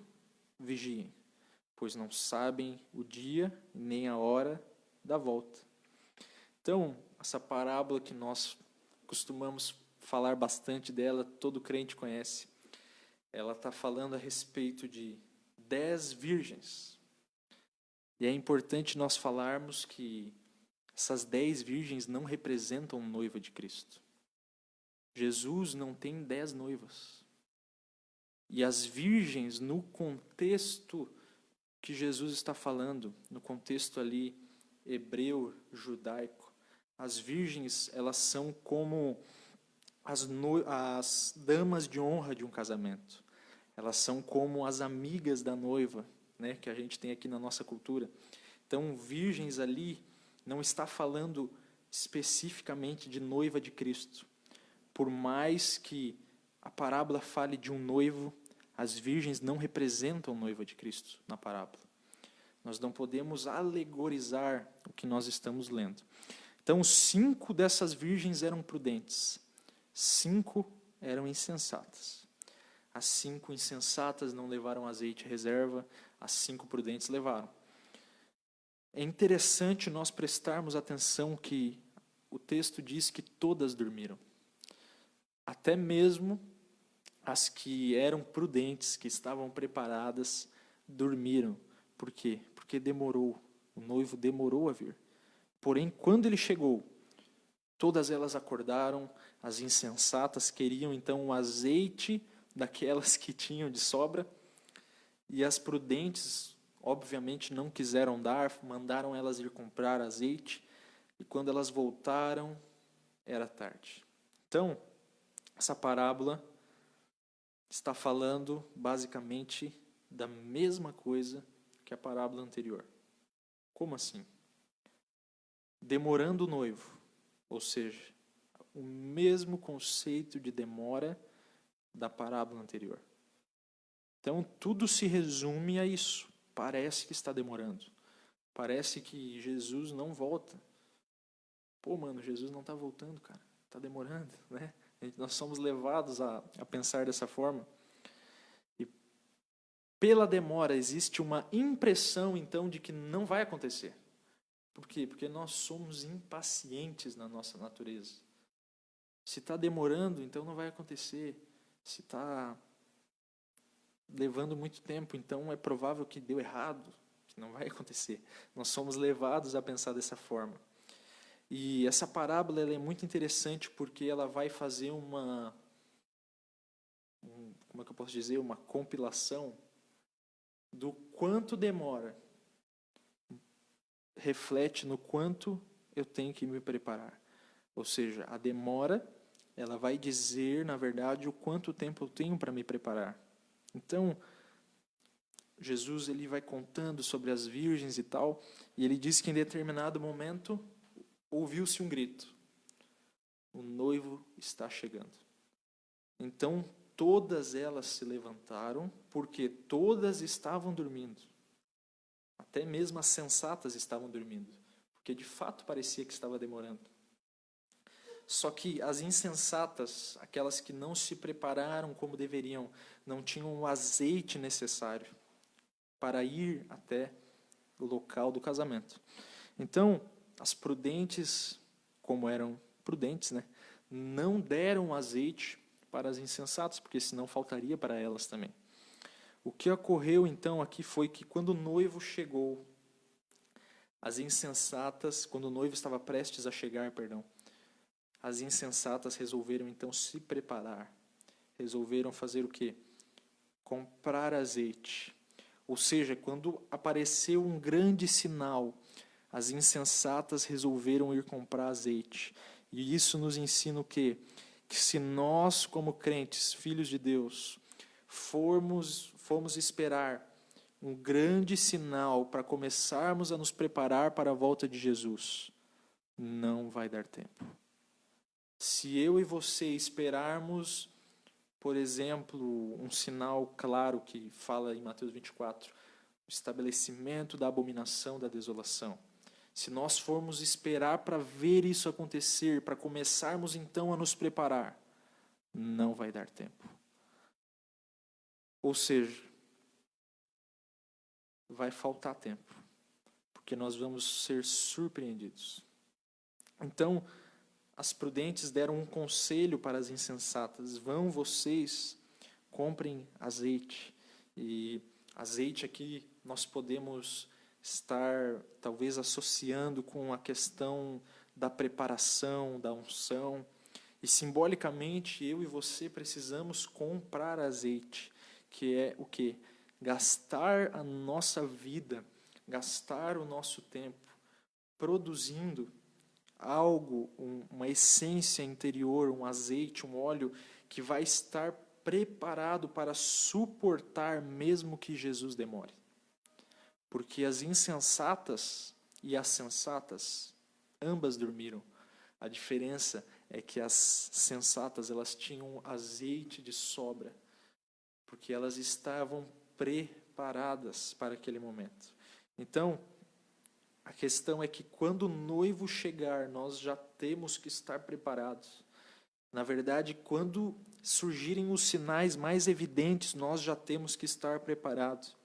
Speaker 1: vigiem, pois não sabem o dia nem a hora da volta. Então, essa parábola que nós costumamos falar bastante dela, todo crente conhece. Ela está falando a respeito de 10 virgens. E é importante nós falarmos que essas 10 virgens não representam noiva de Cristo. Jesus não tem 10 noivas. E as virgens, no contexto que Jesus está falando, no contexto ali hebreu, judaico, as virgens, elas são como as damas de honra de um casamento. Elas são como as amigas da noiva, né, que a gente tem aqui na nossa cultura. Então, virgens ali não está falando especificamente de noiva de Cristo. Por mais que a parábola fale de um noivo, as virgens não representam noiva de Cristo na parábola. Nós não podemos alegorizar o que nós estamos lendo. Então, 5 dessas virgens eram prudentes, 5 eram insensatas. As 5 insensatas não levaram azeite reserva, as 5 prudentes levaram. É interessante nós prestarmos atenção que o texto diz que todas dormiram. Até mesmo as que eram prudentes, que estavam preparadas, dormiram. Por quê? Porque demorou, o noivo demorou a vir. Porém, quando ele chegou, todas elas acordaram, as insensatas queriam então o azeite daquelas que tinham de sobra, e as prudentes, obviamente, não quiseram dar, mandaram elas ir comprar azeite, e quando elas voltaram, era tarde. Então, essa parábola está falando basicamente da mesma coisa que a parábola anterior. Como assim? Demorando o noivo, Ou seja, o mesmo conceito de demora da parábola anterior. Então, tudo se resume a isso. Parece que está demorando. Parece que Jesus não volta. Pô, mano, Jesus não está voltando, cara. Está demorando, né? Nós somos levados a pensar dessa forma. E pela demora existe uma impressão, então, de que não vai acontecer. Por quê? Porque nós somos impacientes na nossa natureza. Se está demorando, então não vai acontecer. Se está levando muito tempo, então é provável que deu errado, que não vai acontecer. Nós somos levados a pensar dessa forma. E essa parábola ela é muito interessante porque ela vai fazer como é que eu posso dizer, uma compilação do quanto demora. Reflete no quanto eu tenho que me preparar. Ou seja, a demora, ela vai dizer, na verdade, o quanto tempo eu tenho para me preparar. Então, Jesus ele vai contando sobre as virgens e tal, e ele diz que em determinado momento ouviu-se um grito. O noivo está chegando. Então, todas elas se levantaram, porque todas estavam dormindo. Até mesmo as sensatas estavam dormindo, porque de fato parecia que estava demorando. Só que as insensatas, aquelas que não se prepararam como deveriam, não tinham o azeite necessário para ir até o local do casamento. Então, as prudentes, como eram prudentes, né, não deram azeite para as insensatas, porque senão faltaria para elas também. O que ocorreu então aqui foi que quando o noivo chegou, as insensatas, quando o noivo estava prestes a chegar, as insensatas resolveram então se preparar. Resolveram fazer o quê? Comprar azeite. Ou seja, quando apareceu um grande sinal, as insensatas resolveram ir comprar azeite. E isso nos ensina o quê? Que se nós, como crentes, filhos de Deus, formos esperar um grande sinal para começarmos a nos preparar para a volta de Jesus, não vai dar tempo. Se eu e você esperarmos, por exemplo, um sinal claro que fala em Mateus 24, o estabelecimento da abominação da desolação. Se nós formos esperar para ver isso acontecer, para começarmos então a nos preparar, não vai dar tempo. Ou seja, vai faltar tempo, porque nós vamos ser surpreendidos. Então, as prudentes deram um conselho para as insensatas: vão vocês, comprem azeite. E azeite aqui nós podemos estar talvez associando com a questão da preparação, da unção. E simbolicamente eu e você precisamos comprar azeite, que é o quê? Gastar a nossa vida, gastar o nosso tempo produzindo algo, uma essência interior, um azeite, um óleo que vai estar preparado para suportar mesmo que Jesus demore. Porque as insensatas e as sensatas, ambas dormiram. A diferença é que as sensatas elas tinham azeite de sobra, porque elas estavam preparadas para aquele momento. Então, a questão é que quando o noivo chegar, nós já temos que estar preparados. Na verdade, quando surgirem os sinais mais evidentes, nós já temos que estar preparados.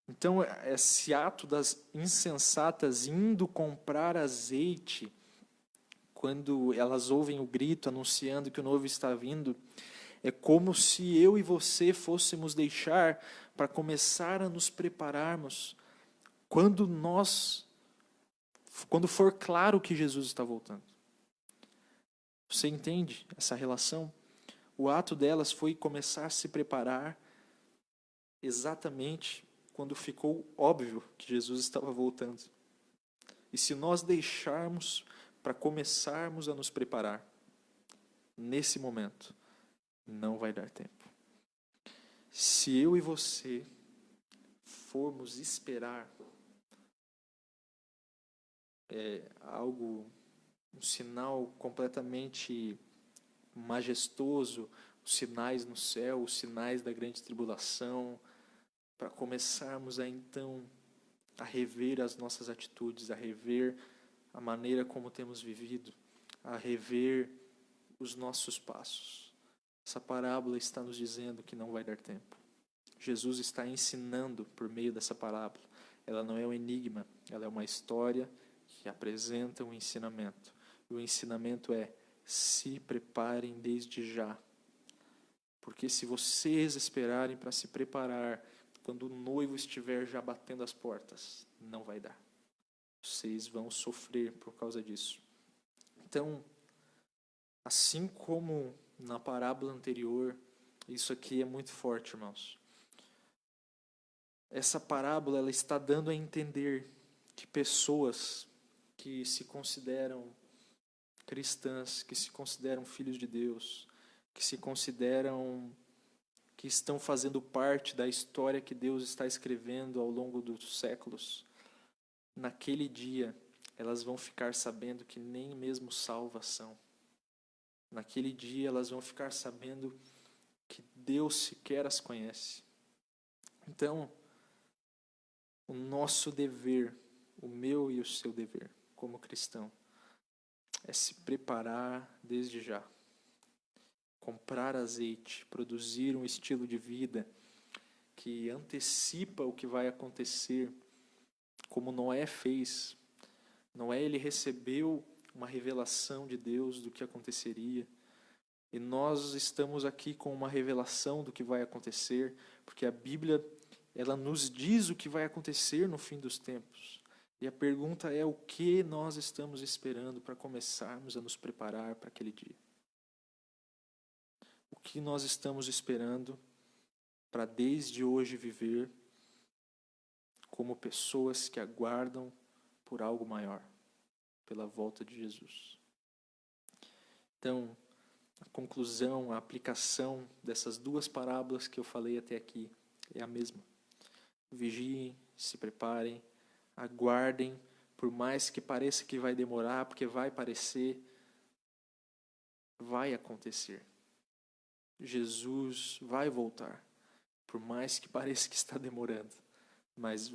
Speaker 1: Então, esse ato das insensatas indo comprar azeite, quando elas ouvem o grito anunciando que o noivo está vindo, é como se eu e você fôssemos deixar para começar a nos prepararmos quando for claro que Jesus está voltando. Você entende essa relação? O ato delas foi começar a se preparar exatamente quando ficou óbvio que Jesus estava voltando. E se nós deixarmos para começarmos a nos preparar nesse momento, não vai dar tempo. Se eu e você formos esperar algo um sinal completamente majestoso, os sinais no céu, os sinais da grande tribulação, para começarmos a então a rever as nossas atitudes, a rever a maneira como temos vivido, a rever os nossos passos. Essa parábola está nos dizendo que não vai dar tempo. Jesus está ensinando por meio dessa parábola. Ela não é um enigma, ela é uma história que apresenta um ensinamento. E o ensinamento é: se preparem desde já. Porque se vocês esperarem para se preparar, quando o noivo estiver já batendo as portas, não vai dar. Vocês vão sofrer por causa disso. Então, assim como na parábola anterior, isso aqui é muito forte, irmãos. Essa parábola ela está dando a entender que pessoas que se consideram cristãs, que se consideram filhos de Deus, que se consideram que estão fazendo parte da história que Deus está escrevendo ao longo dos séculos, naquele dia elas vão ficar sabendo que nem mesmo salvação. Naquele dia elas vão ficar sabendo que Deus sequer as conhece. Então, o nosso dever, o meu e o seu dever como cristão, é se preparar desde já. Comprar azeite, produzir um estilo de vida que antecipa o que vai acontecer, como Noé fez. Noé, ele recebeu uma revelação de Deus do que aconteceria. E nós estamos aqui com uma revelação do que vai acontecer, porque a Bíblia, ela nos diz o que vai acontecer no fim dos tempos. E a pergunta é: o que nós estamos esperando para começarmos a nos preparar para aquele dia? O que nós estamos esperando para desde hoje viver como pessoas que aguardam por algo maior, pela volta de Jesus? Então, a conclusão, a aplicação dessas duas parábolas que eu falei até aqui é a mesma. Vigiem, se preparem, aguardem, por mais que pareça que vai demorar, porque vai parecer, vai acontecer. Jesus vai voltar, por mais que pareça que está demorando, mas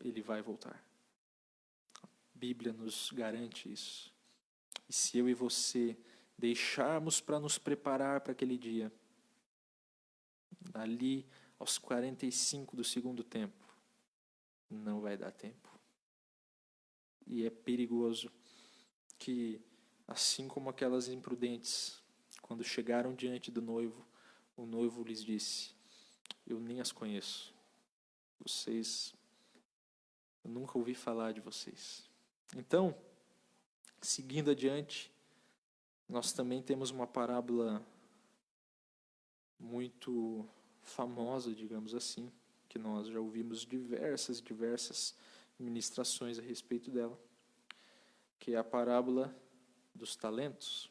Speaker 1: ele vai voltar. A Bíblia nos garante isso. E se eu e você deixarmos para nos preparar para aquele dia, ali aos 45 do segundo tempo, não vai dar tempo. E é perigoso que, assim como aquelas imprudentes, quando chegaram diante do noivo, o noivo lhes disse: eu nem as conheço. Eu nunca ouvi falar de vocês. Então, seguindo adiante, nós também temos uma parábola muito famosa, digamos assim, que nós já ouvimos diversas ministrações a respeito dela, que é a parábola dos talentos.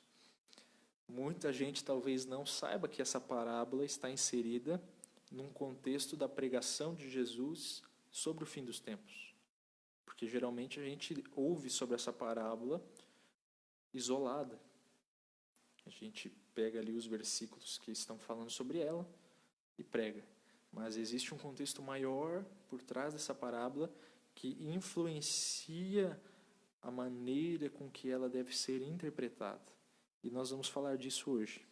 Speaker 1: Muita gente talvez não saiba que essa parábola está inserida num contexto da pregação de Jesus sobre o fim dos tempos. Porque geralmente a gente ouve sobre essa parábola isolada. A gente pega ali os versículos que estão falando sobre ela e prega. Mas existe um contexto maior por trás dessa parábola que influencia a maneira com que ela deve ser interpretada. E nós vamos falar disso hoje.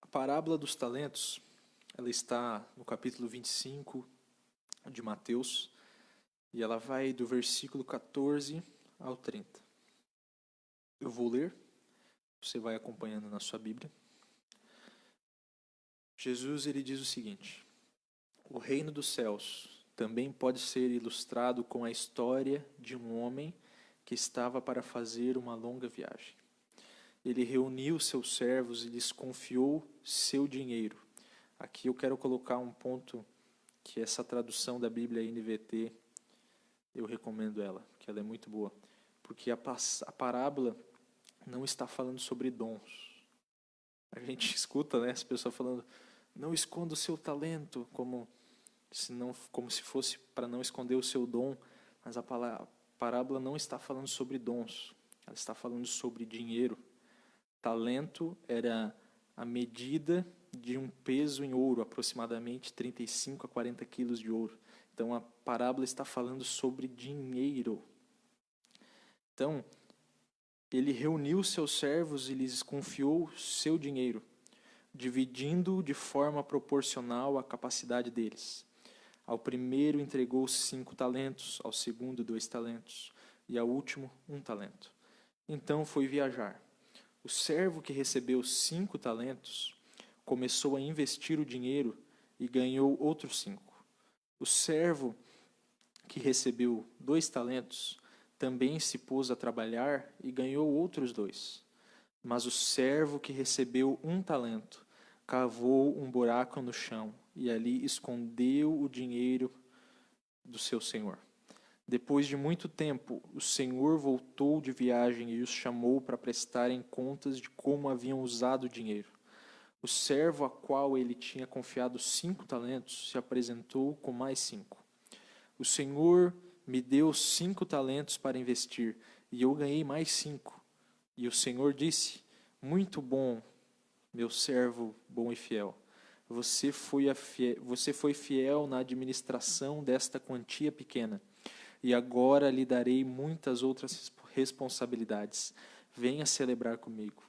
Speaker 1: A parábola dos talentos, ela está no capítulo 25 de Mateus, e ela vai do versículo 14 ao 30. Eu vou ler, você vai acompanhando na sua Bíblia. Jesus, ele diz o seguinte: o reino dos céus também pode ser ilustrado com a história de um homem que estava para fazer uma longa viagem. Ele reuniu seus servos e lhes confiou seu dinheiro. Aqui eu quero colocar um ponto que essa tradução da Bíblia NVT, eu recomendo ela, que ela é muito boa. Porque a parábola não está falando sobre dons. A gente escuta, né, as pessoas falando: não esconda o seu talento, como senão, como se fosse para não esconder o seu dom, mas a parábola não está falando sobre dons, ela está falando sobre dinheiro. Talento era a medida de um peso em ouro, aproximadamente 35 a 40 quilos de ouro. Então, a parábola está falando sobre dinheiro. Então, ele reuniu seus servos e lhes confiou seu dinheiro, dividindo de forma proporcional à capacidade deles. Ao primeiro entregou 5 talentos, ao segundo 2 talentos, e ao último 1 talento. Então foi viajar. O servo que recebeu 5 talentos começou a investir o dinheiro e ganhou outros 5. O servo que recebeu 2 talentos também se pôs a trabalhar e ganhou outros 2. Mas o servo que recebeu 1 talento cavou um buraco no chão e ali escondeu o dinheiro do seu senhor. Depois de muito tempo, o senhor voltou de viagem e os chamou para prestarem contas de como haviam usado o dinheiro. O servo a qual ele tinha confiado 5 talentos se apresentou com mais 5. O senhor me deu 5 talentos para investir, e eu ganhei mais 5. E o senhor disse: muito bom, meu servo bom e fiel. Você foi fiel na administração desta quantia pequena, e agora lhe darei muitas outras responsabilidades. Venha celebrar comigo.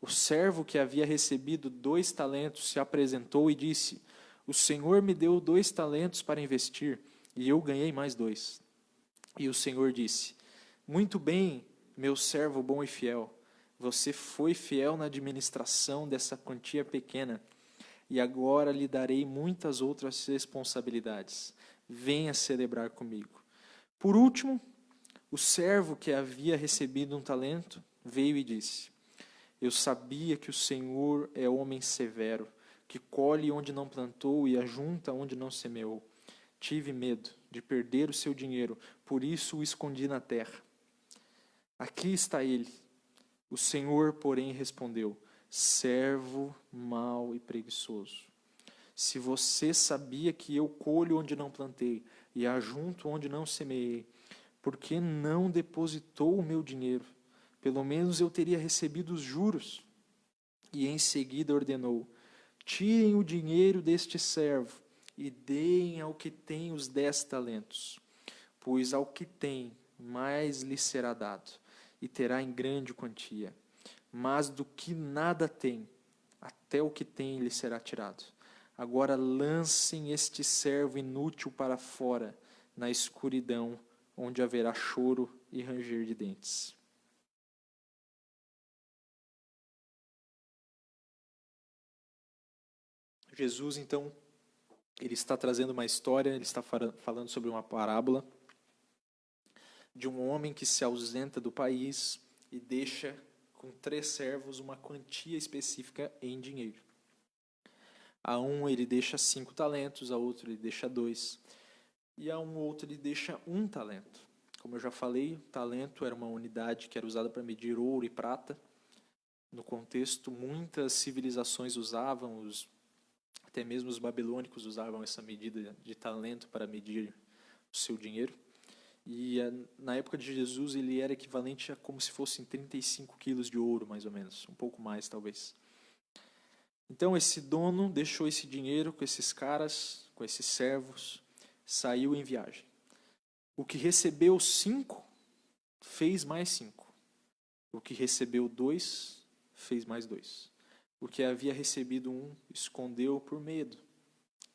Speaker 1: O servo que havia recebido 2 talentos se apresentou e disse: o senhor me deu 2 talentos para investir, e eu ganhei mais 2. E o senhor disse: muito bem, meu servo bom e fiel. Você foi fiel na administração dessa quantia pequena, e agora lhe darei muitas outras responsabilidades. Venha celebrar comigo. Por último, o servo que havia recebido 1 talento veio e disse: eu sabia que o Senhor é homem severo, que colhe onde não plantou e ajunta onde não semeou. Tive medo de perder o seu dinheiro, por isso o escondi na terra. Aqui está ele. O Senhor, porém, respondeu: servo mau e preguiçoso. Se você sabia que eu colho onde não plantei e ajunto onde não semeei, por que não depositou o meu dinheiro? Pelo menos eu teria recebido os juros. E em seguida ordenou: tirem o dinheiro deste servo e deem ao que tem os 10 talentos, pois ao que tem mais lhe será dado, e terá em grande quantia. Mas do que nada tem, até o que tem lhe será tirado. Agora lancem este servo inútil para fora, na escuridão, onde haverá choro e ranger de dentes. Jesus, então, ele está trazendo uma história, ele está falando sobre uma parábola de um homem que se ausenta do país e deixa com 3 servos uma quantia específica em dinheiro. A um ele deixa 5 talentos, a outro ele deixa 2, e a um outro ele deixa 1 talento. Como eu já falei, talento era uma unidade que era usada para medir ouro e prata. No contexto, muitas civilizações usavam, até mesmo os babilônicos usavam essa medida de talento para medir o seu dinheiro. E na época de Jesus ele era equivalente a como se fossem 35 quilos de ouro, mais ou menos, um pouco mais talvez. Então esse dono deixou esse dinheiro com esses caras, com esses servos, saiu em viagem. O que recebeu 5, fez mais 5. O que recebeu 2, fez mais 2. O que havia recebido 1, escondeu por medo.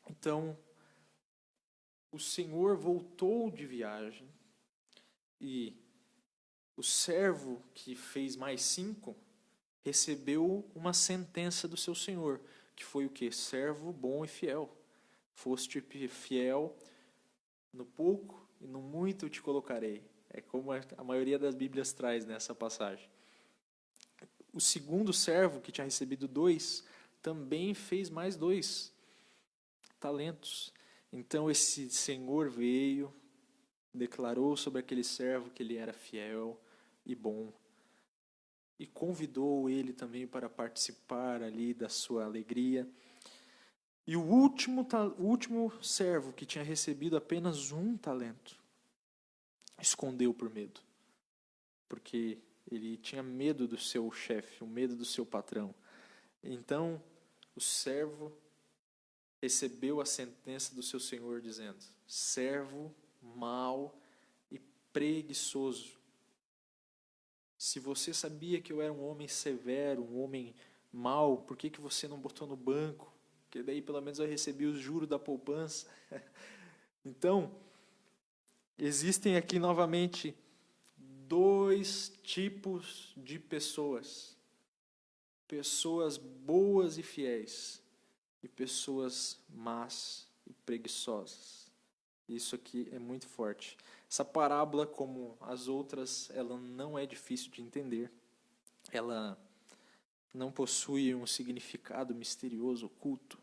Speaker 1: Então, o Senhor voltou de viagem e o servo que fez mais 5 recebeu uma sentença do seu senhor, que foi o quê? Servo bom e fiel. Foste fiel no pouco e no muito eu te colocarei. É como a maioria das Bíblias traz nessa passagem. O segundo servo, que tinha recebido 2, também fez mais 2 talentos. Então esse senhor veio, declarou sobre aquele servo que ele era fiel e bom, e convidou ele também para participar ali da sua alegria. E o último servo, que tinha recebido apenas 1 talento, escondeu por medo. Porque ele tinha medo do seu chefe, o medo do seu patrão. Então, o servo recebeu a sentença do seu senhor, dizendo: servo mau e preguiçoso. Se você sabia que eu era um homem severo, um homem mau, por que você não botou no banco? Porque daí pelo menos eu recebi os juros da poupança. Então, existem aqui novamente 2 tipos de pessoas. Pessoas boas e fiéis e pessoas más e preguiçosas. Isso aqui é muito forte. Essa parábola, como as outras, ela não é difícil de entender. Ela não possui um significado misterioso, oculto,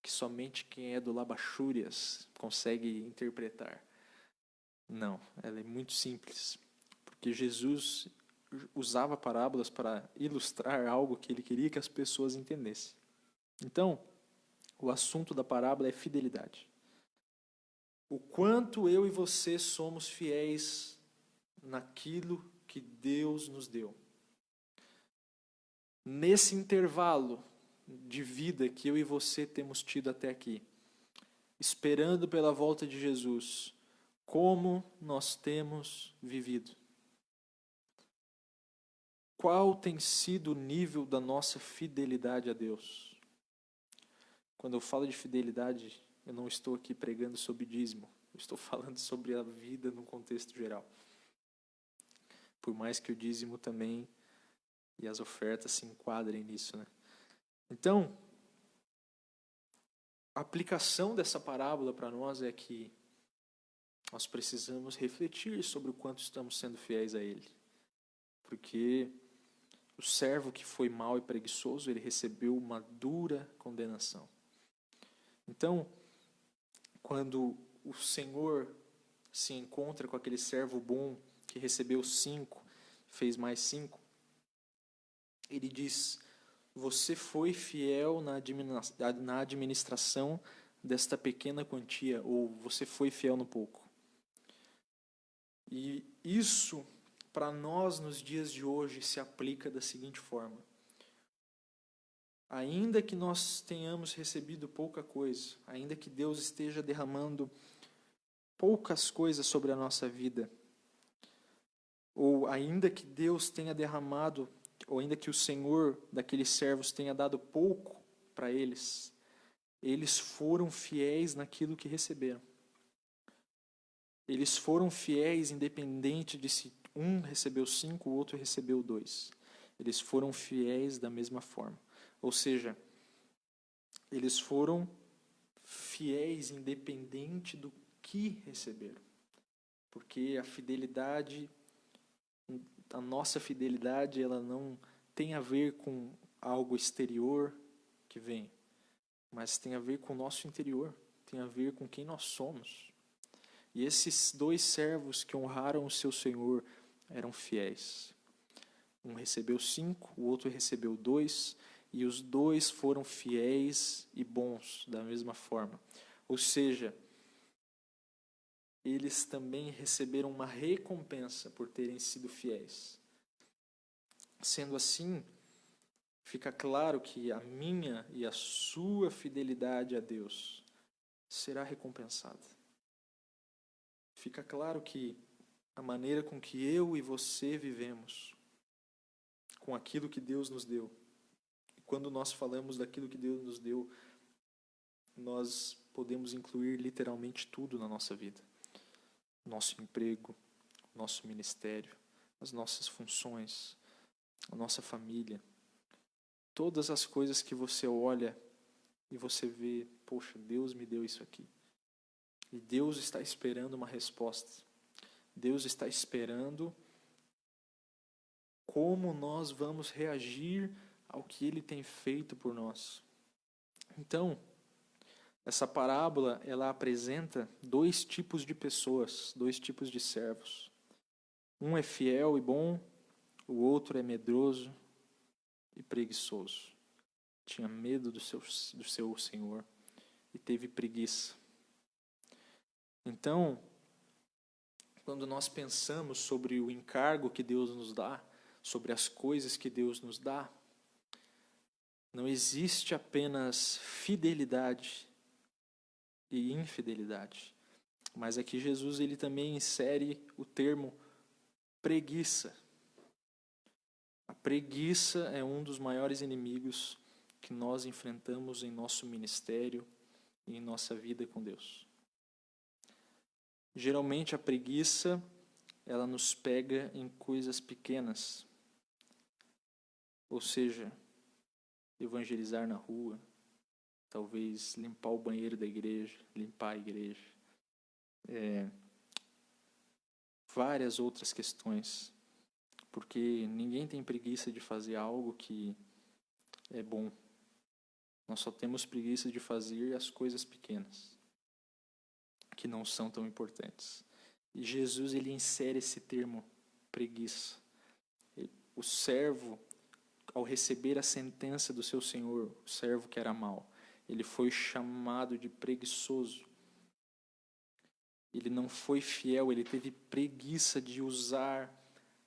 Speaker 1: que somente quem é do Labachúrias consegue interpretar. Não, ela é muito simples, porque Jesus usava parábolas para ilustrar algo que ele queria que as pessoas entendessem. Então, o assunto da parábola é fidelidade. O quanto eu e você somos fiéis naquilo que Deus nos deu. Nesse intervalo de vida que eu e você temos tido até aqui, esperando pela volta de Jesus, como nós temos vivido? Qual tem sido o nível da nossa fidelidade a Deus? Quando eu falo de fidelidade, eu não estou aqui pregando sobre dízimo. Eu estou falando sobre a vida no contexto geral. Por mais que o dízimo também e as ofertas se enquadrem nisso, né? Então, a aplicação dessa parábola para nós é que nós precisamos refletir sobre o quanto estamos sendo fiéis a Ele. Porque o servo que foi mau e preguiçoso, ele recebeu uma dura condenação. Então, quando o Senhor se encontra com aquele servo bom que recebeu 5, fez mais 5, ele diz: você foi fiel na administração desta pequena quantia, ou você foi fiel no pouco. E isso, para nós, nos dias de hoje, se aplica da seguinte forma: ainda que nós tenhamos recebido pouca coisa, ainda que Deus esteja derramando poucas coisas sobre a nossa vida, ou ainda que Deus tenha derramado, ou ainda que o Senhor daqueles servos tenha dado pouco para eles, eles foram fiéis naquilo que receberam. Eles foram fiéis independente de se um recebeu 5, o outro recebeu 2. Eles foram fiéis da mesma forma. Ou seja, eles foram fiéis independente do que receberam. Porque a fidelidade, a nossa fidelidade, ela não tem a ver com algo exterior que vem, mas tem a ver com o nosso interior, tem a ver com quem nós somos. E esses 2 servos que honraram o seu senhor eram fiéis. Um recebeu 5, o outro recebeu 2, e os 2 foram fiéis e bons da mesma forma. Ou seja, eles também receberam uma recompensa por terem sido fiéis. Sendo assim, fica claro que a minha e a sua fidelidade a Deus será recompensada. Fica claro que a maneira com que eu e você vivemos, com aquilo que Deus nos deu, e quando nós falamos daquilo que Deus nos deu, nós podemos incluir literalmente tudo na nossa vida. Nosso emprego, nosso ministério, as nossas funções, a nossa família. Todas as coisas que você olha e você vê, poxa, Deus me deu isso aqui. E Deus está esperando uma resposta. Deus está esperando como nós vamos reagir ao que Ele tem feito por nós. Então, essa parábola, ela apresenta 2 tipos de pessoas, 2 tipos de servos. Um é fiel e bom, o outro é medroso e preguiçoso. Tinha medo do seu senhor. e teve preguiça. Então, quando nós pensamos sobre o encargo que Deus nos dá, sobre as coisas que Deus nos dá, não existe apenas fidelidade e infidelidade. Mas aqui Jesus ele também insere o termo preguiça. A preguiça é um dos maiores inimigos que nós enfrentamos em nosso ministério e em nossa vida com Deus. Geralmente a preguiça, ela nos pega em coisas pequenas. Ou seja, evangelizar na rua, talvez limpar o banheiro da igreja, limpar a igreja. Várias outras questões. Porque ninguém tem preguiça de fazer algo que é bom. Nós só temos preguiça de fazer as coisas pequenas, que não são tão importantes. E Jesus ele insere esse termo preguiça. O servo, ao receber a sentença do seu senhor, o servo que era mau, ele foi chamado de preguiçoso. Ele não foi fiel, ele teve preguiça de usar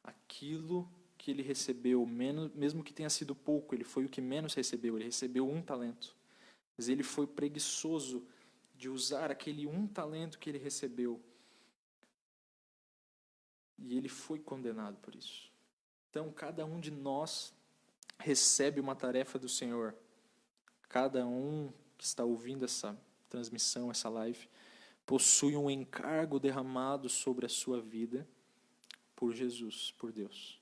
Speaker 1: aquilo que ele recebeu, mesmo que tenha sido pouco, ele foi o que menos recebeu, ele recebeu 1 talento. Mas ele foi preguiçoso de usar aquele 1 talento que ele recebeu. E ele foi condenado por isso. Então, cada um de nós recebe uma tarefa do Senhor. Cada um que está ouvindo essa transmissão, essa live, possui um encargo derramado sobre a sua vida por Jesus, por Deus.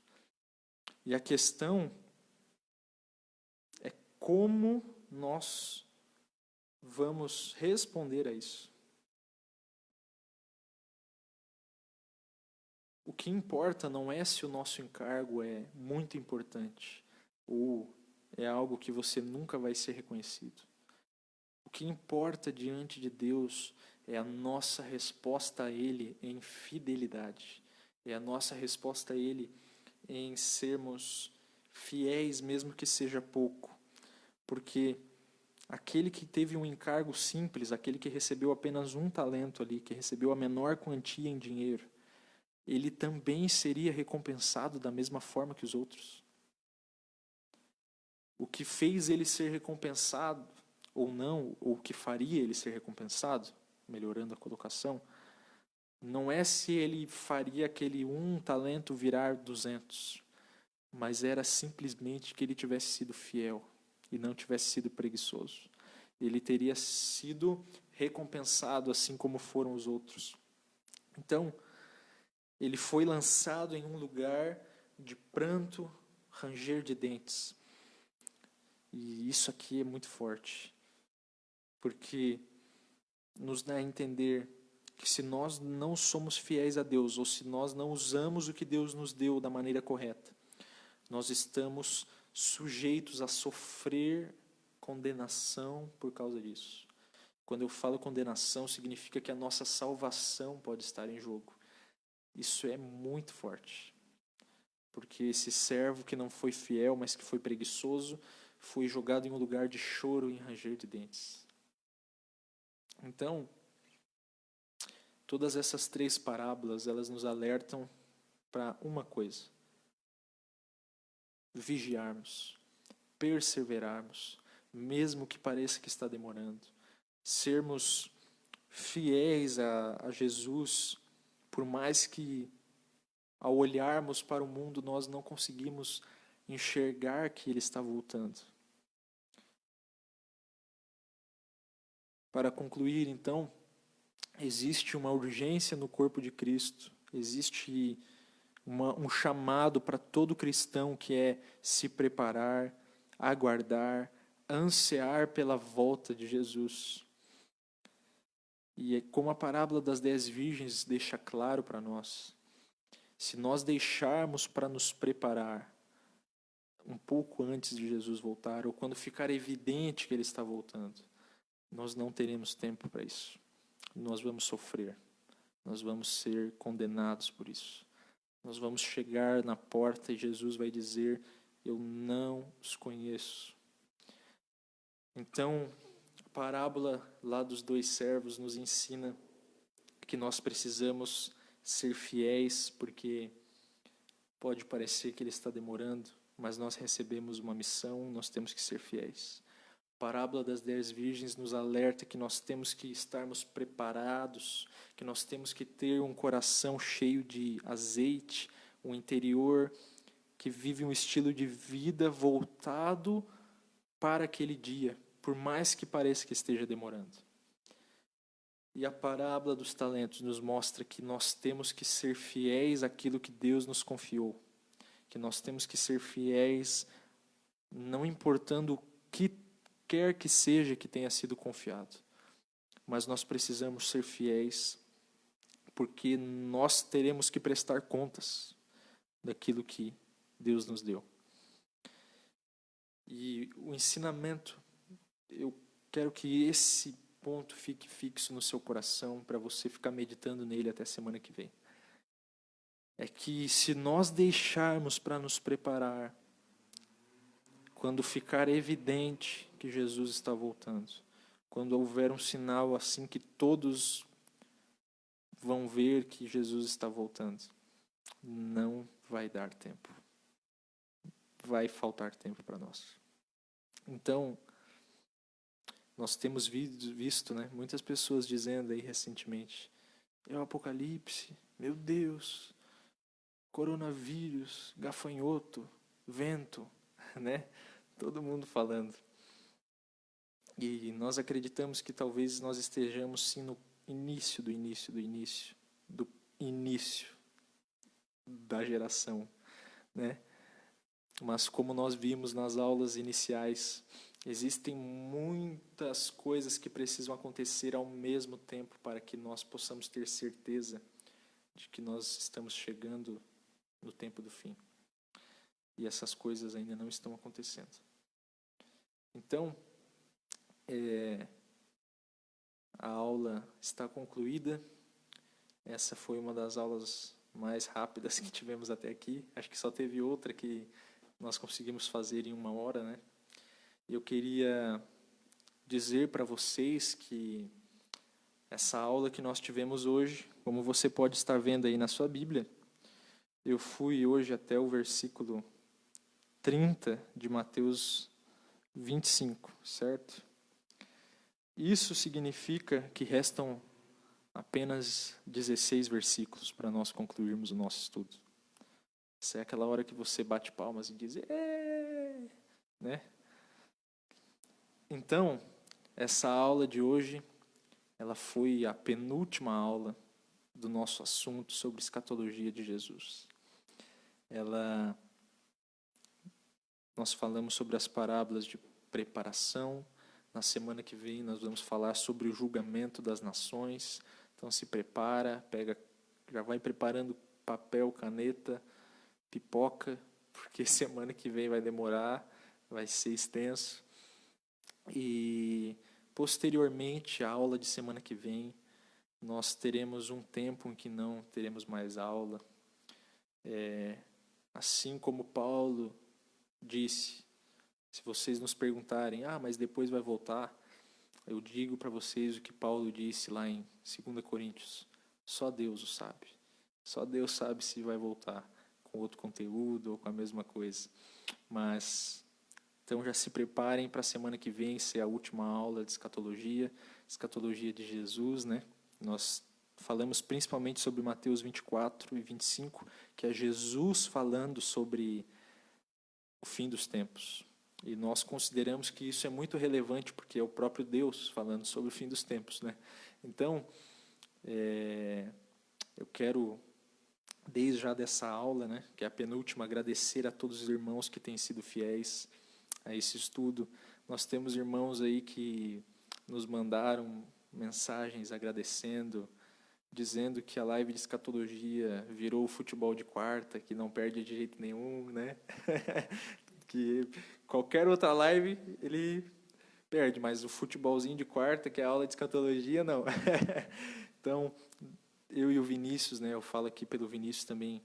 Speaker 1: E a questão é como nós vamos responder a isso. O que importa não é se o nosso encargo é muito importante ou é algo que você nunca vai ser reconhecido. O que importa diante de Deus é a nossa resposta a Ele em fidelidade. É a nossa resposta a Ele em sermos fiéis, mesmo que seja pouco. Porque aquele que teve um encargo simples, aquele que recebeu apenas 1 talento ali, que recebeu a menor quantia em dinheiro, ele também seria recompensado da mesma forma que os outros. O que fez ele ser recompensado, ou não, ou o que faria ele ser recompensado, melhorando a colocação, não é se ele faria aquele 1 talento virar 200, mas era simplesmente que ele tivesse sido fiel e não tivesse sido preguiçoso. Ele teria sido recompensado assim como foram os outros. Então, ele foi lançado em um lugar de pranto, ranger de dentes. E isso aqui é muito forte, porque nos dá a entender que se nós não somos fiéis a Deus, ou se nós não usamos o que Deus nos deu da maneira correta, nós estamos sujeitos a sofrer condenação por causa disso. Quando eu falo condenação, significa que a nossa salvação pode estar em jogo. Isso é muito forte, porque esse servo que não foi fiel, mas que foi preguiçoso, foi jogado em um lugar de choro e ranger de dentes. Então, todas essas 3 parábolas, elas nos alertam para uma coisa: vigiarmos, perseverarmos, mesmo que pareça que está demorando, sermos fiéis a Jesus, por mais que ao olharmos para o mundo nós não conseguimos enxergar que Ele está voltando. Para concluir, então, existe uma urgência no corpo de Cristo, existe um chamado para todo cristão que é se preparar, aguardar, ansiar pela volta de Jesus. E como a parábola das 10 virgens deixa claro para nós, se nós deixarmos para nos preparar um pouco antes de Jesus voltar, ou quando ficar evidente que Ele está voltando, nós não teremos tempo para isso. Nós vamos sofrer, nós vamos ser condenados por isso. Nós vamos chegar na porta e Jesus vai dizer: eu não os conheço. Então, a parábola lá dos 2 servos nos ensina que nós precisamos ser fiéis, porque pode parecer que ele está demorando, mas nós recebemos uma missão, nós temos que ser fiéis. A parábola das 10 virgens nos alerta que nós temos que estarmos preparados, que nós temos que ter um coração cheio de azeite, um interior que vive um estilo de vida voltado para aquele dia, por mais que pareça que esteja demorando. E a parábola dos talentos nos mostra que nós temos que ser fiéis àquilo que Deus nos confiou, que nós temos que ser fiéis, não importando o que quer que seja que tenha sido confiado, mas nós precisamos ser fiéis, porque nós teremos que prestar contas daquilo que Deus nos deu. E o ensinamento, eu quero que esse ponto fique fixo no seu coração, para você ficar meditando nele até semana que vem. É que se nós deixarmos para nos preparar, quando ficar evidente que Jesus está voltando, quando houver um sinal assim que todos vão ver que Jesus está voltando, não vai dar tempo. Vai faltar tempo para nós. Então, nós temos visto, né, muitas pessoas dizendo aí recentemente, é o apocalipse, meu Deus, coronavírus, gafanhoto, vento, né? Todo mundo falando. E nós acreditamos que talvez nós estejamos sim no início da geração, né? Mas como nós vimos nas aulas iniciais, existem muitas coisas que precisam acontecer ao mesmo tempo para que nós possamos ter certeza de que nós estamos chegando no tempo do fim. E essas coisas ainda não estão acontecendo. Então, a aula está concluída. Essa foi uma das aulas mais rápidas que tivemos até aqui. Acho que só teve outra que nós conseguimos fazer em 1 hora, né? Eu queria dizer para vocês que essa aula que nós tivemos hoje, como você pode estar vendo aí na sua Bíblia, eu fui hoje até o versículo 30 de Mateus 25, certo? Isso significa que restam apenas 16 versículos para nós concluirmos o nosso estudo. Essa é aquela hora que você bate palmas e diz, né? Então, essa aula de hoje, ela foi a penúltima aula do nosso assunto sobre escatologia de Jesus. Nós falamos sobre as parábolas de preparação. Na semana que vem nós vamos falar sobre o julgamento das nações. Então se prepara, já vai preparando papel, caneta, pipoca, porque semana que vem vai demorar, vai ser extenso. E posteriormente, a aula de semana que vem, nós teremos um tempo em que não teremos mais aula. Assim como Paulo disse, se vocês nos perguntarem, mas depois vai voltar, eu digo para vocês o que Paulo disse lá em 2 Coríntios, só Deus o sabe. Só Deus sabe se vai voltar com outro conteúdo ou com a mesma coisa. Mas, então já se preparem para a semana que vem ser a última aula de escatologia de Jesus, né? Nós falamos principalmente sobre Mateus 24 e 25, que é Jesus falando sobre o fim dos tempos. E nós consideramos que isso é muito relevante, porque é o próprio Deus falando sobre o fim dos tempos, né? Então, eu quero, desde já dessa aula, né, que é a penúltima, agradecer a todos os irmãos que têm sido fiéis a esse estudo. Nós temos irmãos aí que nos mandaram mensagens agradecendo, dizendo que a live de escatologia virou o futebol de quarta, que não perde de jeito nenhum, né? Que qualquer outra live ele perde, mas o futebolzinho de quarta, que é a aula de escatologia, não. Então, eu e o Vinícius, né, eu falo aqui pelo Vinícius também,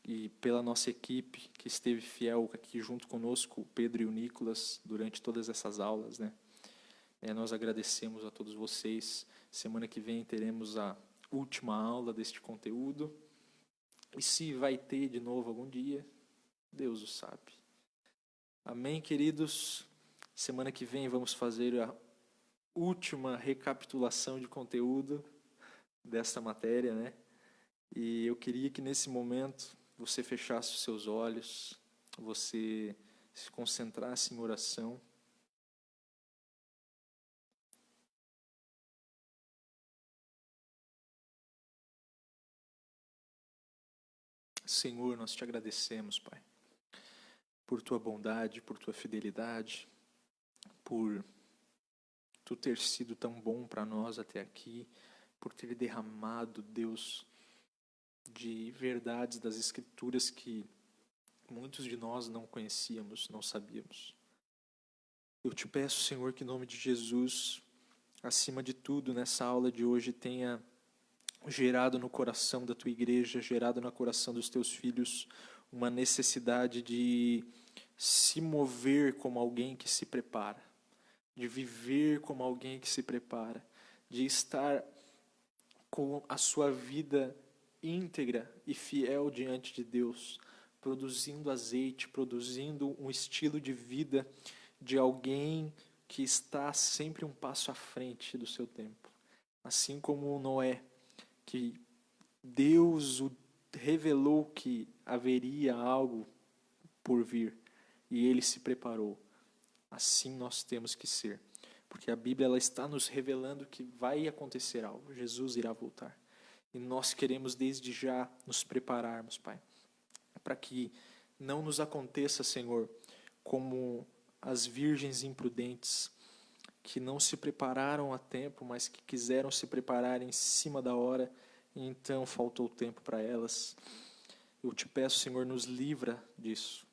Speaker 1: e pela nossa equipe, que esteve fiel aqui junto conosco, o Pedro e o Nicolas, durante todas essas aulas, né? Nós agradecemos a todos vocês. Semana que vem teremos a última aula deste conteúdo. E se vai ter de novo algum dia, Deus o sabe. Amém, queridos? Semana que vem vamos fazer a última recapitulação de conteúdo desta matéria, né? E eu queria que nesse momento você fechasse os seus olhos, você se concentrasse em oração. Senhor, nós te agradecemos, Pai, por tua bondade, por tua fidelidade, por tu ter sido tão bom para nós até aqui, por ter derramado, Deus, de verdades das Escrituras que muitos de nós não conhecíamos, não sabíamos. Eu te peço, Senhor, que em nome de Jesus, acima de tudo, nessa aula de hoje, tenha gerado no coração da tua igreja, gerado no coração dos teus filhos, uma necessidade de se mover como alguém que se prepara, de viver como alguém que se prepara, de estar com a sua vida íntegra e fiel diante de Deus, produzindo azeite, produzindo um estilo de vida de alguém que está sempre um passo à frente do seu tempo. Assim como Noé, que Deus o revelou que haveria algo por vir e ele se preparou. Assim nós temos que ser, porque a Bíblia ela está nos revelando que vai acontecer algo, Jesus irá voltar. E nós queremos desde já nos prepararmos, Pai, para que não nos aconteça, Senhor, como as virgens imprudentes, que não se prepararam a tempo, mas que quiseram se preparar em cima da hora, e então faltou tempo para elas. Eu te peço, Senhor, nos livra disso.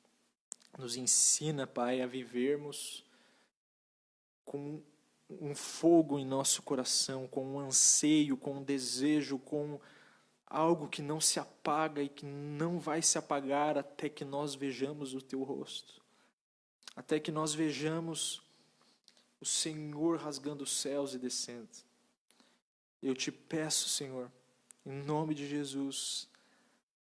Speaker 1: Nos ensina, Pai, a vivermos com um fogo em nosso coração, com um anseio, com um desejo, com algo que não se apaga e que não vai se apagar até que nós vejamos o Teu rosto. Até que nós vejamos o Senhor rasgando os céus e descendo. Eu te peço, Senhor, em nome de Jesus,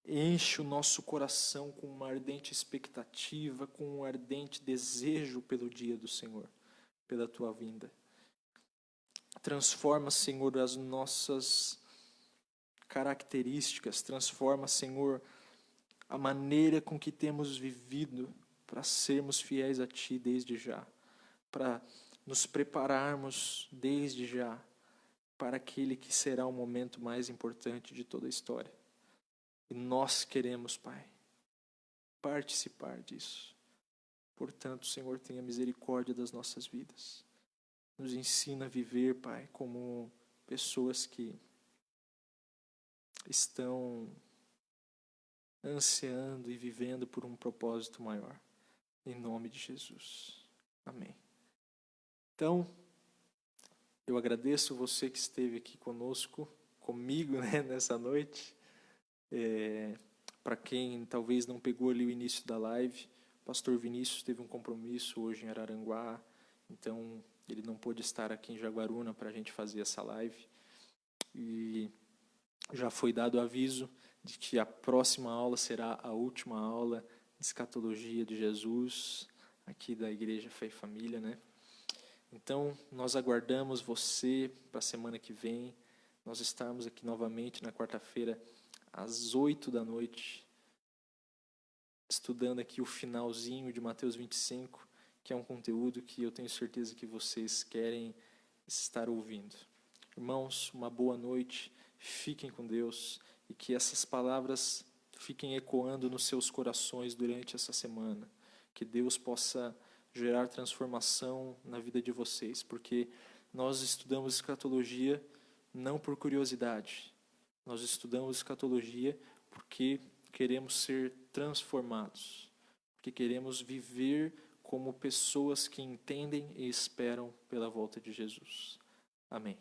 Speaker 1: enche o nosso coração com uma ardente expectativa, com um ardente desejo pelo dia do Senhor, pela Tua vinda. Transforma, Senhor, as nossas características, transforma, Senhor, a maneira com que temos vivido para sermos fiéis a Ti desde já, para nos prepararmos desde já para aquele que será o momento mais importante de toda a história. E nós queremos, Pai, participar disso. Portanto, Senhor, tenha misericórdia das nossas vidas. Nos ensina a viver, Pai, como pessoas que estão ansiando e vivendo por um propósito maior. Em nome de Jesus. Amém. Então, eu agradeço você que esteve aqui conosco, comigo, né, nessa noite. Para quem talvez não pegou ali o início da live, o pastor Vinícius teve um compromisso hoje em Araranguá, então ele não pôde estar aqui em Jaguaruna para a gente fazer essa live. E já foi dado o aviso de que a próxima aula será a última aula de escatologia de Jesus, aqui da Igreja Fé e Família, né? Então, nós aguardamos você para a semana que vem, nós estarmos aqui novamente na quarta-feira, às 20h, estudando aqui o finalzinho de Mateus 25, que é um conteúdo que eu tenho certeza que vocês querem estar ouvindo. Irmãos, uma boa noite, fiquem com Deus e que essas palavras fiquem ecoando nos seus corações durante essa semana. Que Deus possa gerar transformação na vida de vocês, porque nós estudamos escatologia não por curiosidade, nós estudamos escatologia porque queremos ser transformados, porque queremos viver como pessoas que entendem e esperam pela volta de Jesus. Amém.